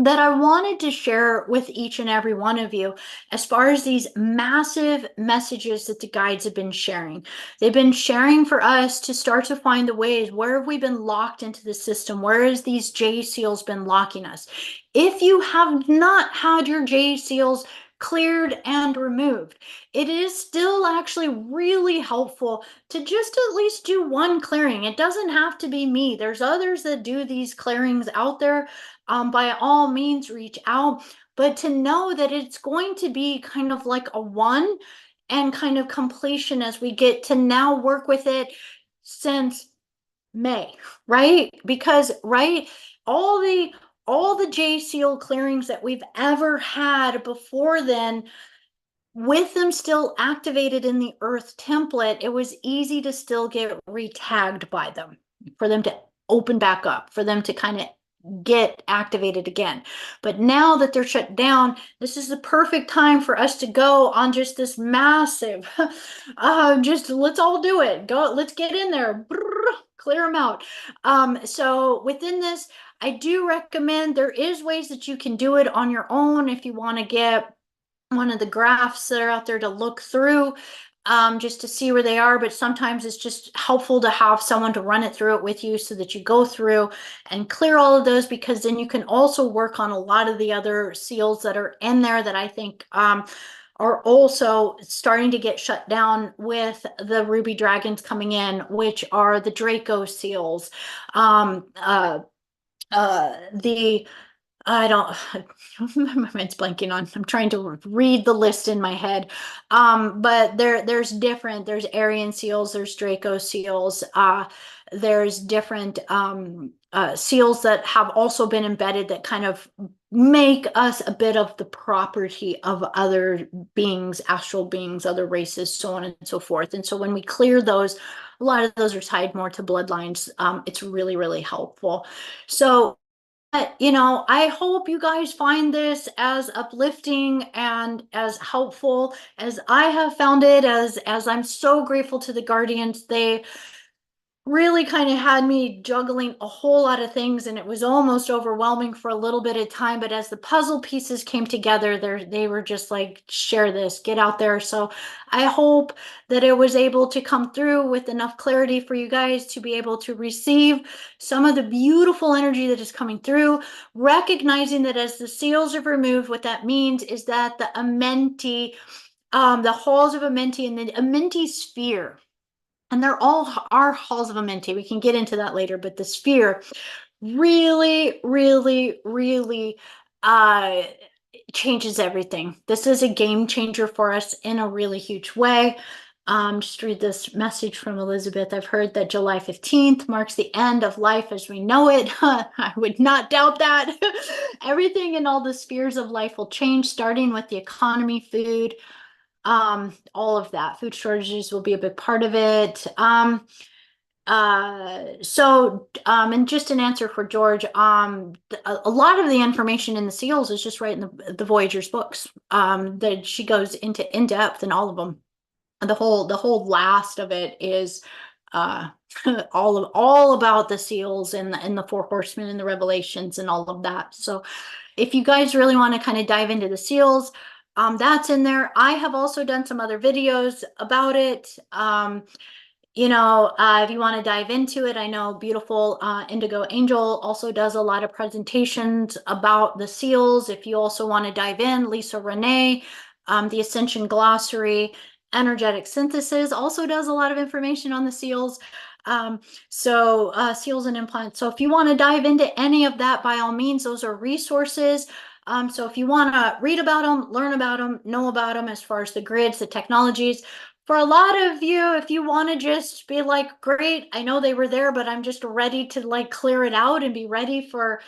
that I wanted to share with each and every one of you as far as these massive messages that the guides have been sharing. They've been sharing for us to start to find the ways. Where have we been locked into the system? Where has these J seals been locking us? If you have not had your J seals cleared and removed, it is still actually really helpful to just at least do one clearing. It doesn't have to be me. There's others that do these clearings out there. By all means, reach out, but to know that it's going to be kind of like a one and kind of completion as we get to now work with it since May, right? Because, right, all the J seal clearings that we've ever had before then, with them still activated in the Earth template, it was easy to still get retagged by them, for them to open back up, for them to kind of get activated again. But now that they're shut down, this is the perfect time for us to go on just this massive, just let's all do it. Go, let's get in there, clear them out. So within this, I do recommend there is ways that you can do it on your own if you want to get one of the graphs that are out there to look through, just to see where they are. But sometimes it's just helpful to have someone to run it through it with you so that you go through and clear all of those, because then you can also work on a lot of the other seals that are in there that I think are also starting to get shut down with the ruby dragons coming in, which are the Draco seals. The I don't, my mind's blanking on, I'm trying to read the list in my head. But there's Aryan seals, there's Draco seals, there's different seals that have also been embedded that kind of make us a bit of the property of other beings, astral beings, other races, so on and so forth. And so when we clear those, a lot of those are tied more to bloodlines. It's really, really helpful. So I hope you guys find this as uplifting and as helpful as I have found it, as I'm so grateful to the Guardians. They really kind of had me juggling a whole lot of things, and it was almost overwhelming for a little bit of time. But as the puzzle pieces came together, they were just like, share this, get out there. So I hope that it was able to come through with enough clarity for you guys to be able to receive some of the beautiful energy that is coming through, recognizing that as the seals are removed, what that means is that the Amenti, the halls of Amenti and the Amenti sphere, and they're all our halls of Amenti. We can get into that later, but the sphere really, really, really changes everything. This is a game changer for us in a really huge way. Just read this message from Elizabeth. I've heard that July 15th marks the end of life as we know it. I would not doubt that. Everything in all the spheres of life will change, starting with the economy, food, all of that. Food shortages will be a big part of it. And just an answer for George, a lot of the information in the seals is just right in the Voyager's books. That she goes into in depth in all of them. The whole last of it is all about the seals and the four horsemen and the revelations and all of that. So if you guys really want to kind of dive into the seals, that's in there. I have also done some other videos about it. If you want to dive into it, I know beautiful Indigo Angel also does a lot of presentations about the seals. If you also want to dive in, Lisa Renee, the Ascension Glossary, Energetic Synthesis also does a lot of information on the seals. Seals and implants. So if you want to dive into any of that, by all means, those are resources. So if you want to read about them, learn about them, know about them as far as the grids, the technologies. For a lot of you, if you want to just be like, great, I know they were there, but I'm just ready to like clear it out and be ready for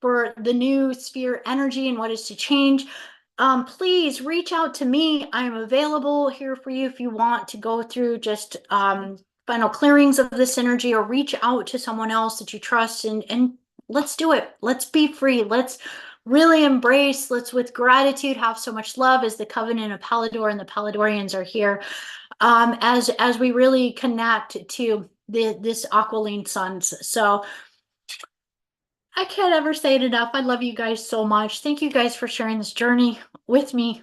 the new sphere energy and what is to change. Please reach out to me. I'm available here for you if you want to go through just final clearings of this energy, or reach out to someone else that you trust, and let's do it. Let's be free. Let's really embrace. Let's, with gratitude, have so much love as the covenant of Palador and the Paladorians are here, as we really connect to this Aqualine Suns. So I can't ever say it enough. I love you guys so much. Thank you guys for sharing this journey with me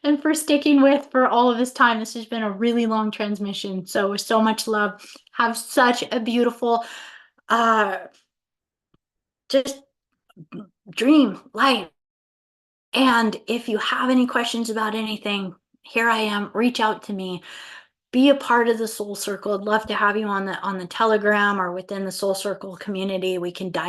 and for sticking with for all of this time. This has been a really long transmission. So with so much love, have such a beautiful, uh, just dream life. And if you have any questions about anything, here I am. Reach out to me. Be a part of the Soul Circle. I'd love to have you on the Telegram or within the Soul Circle community. We can dive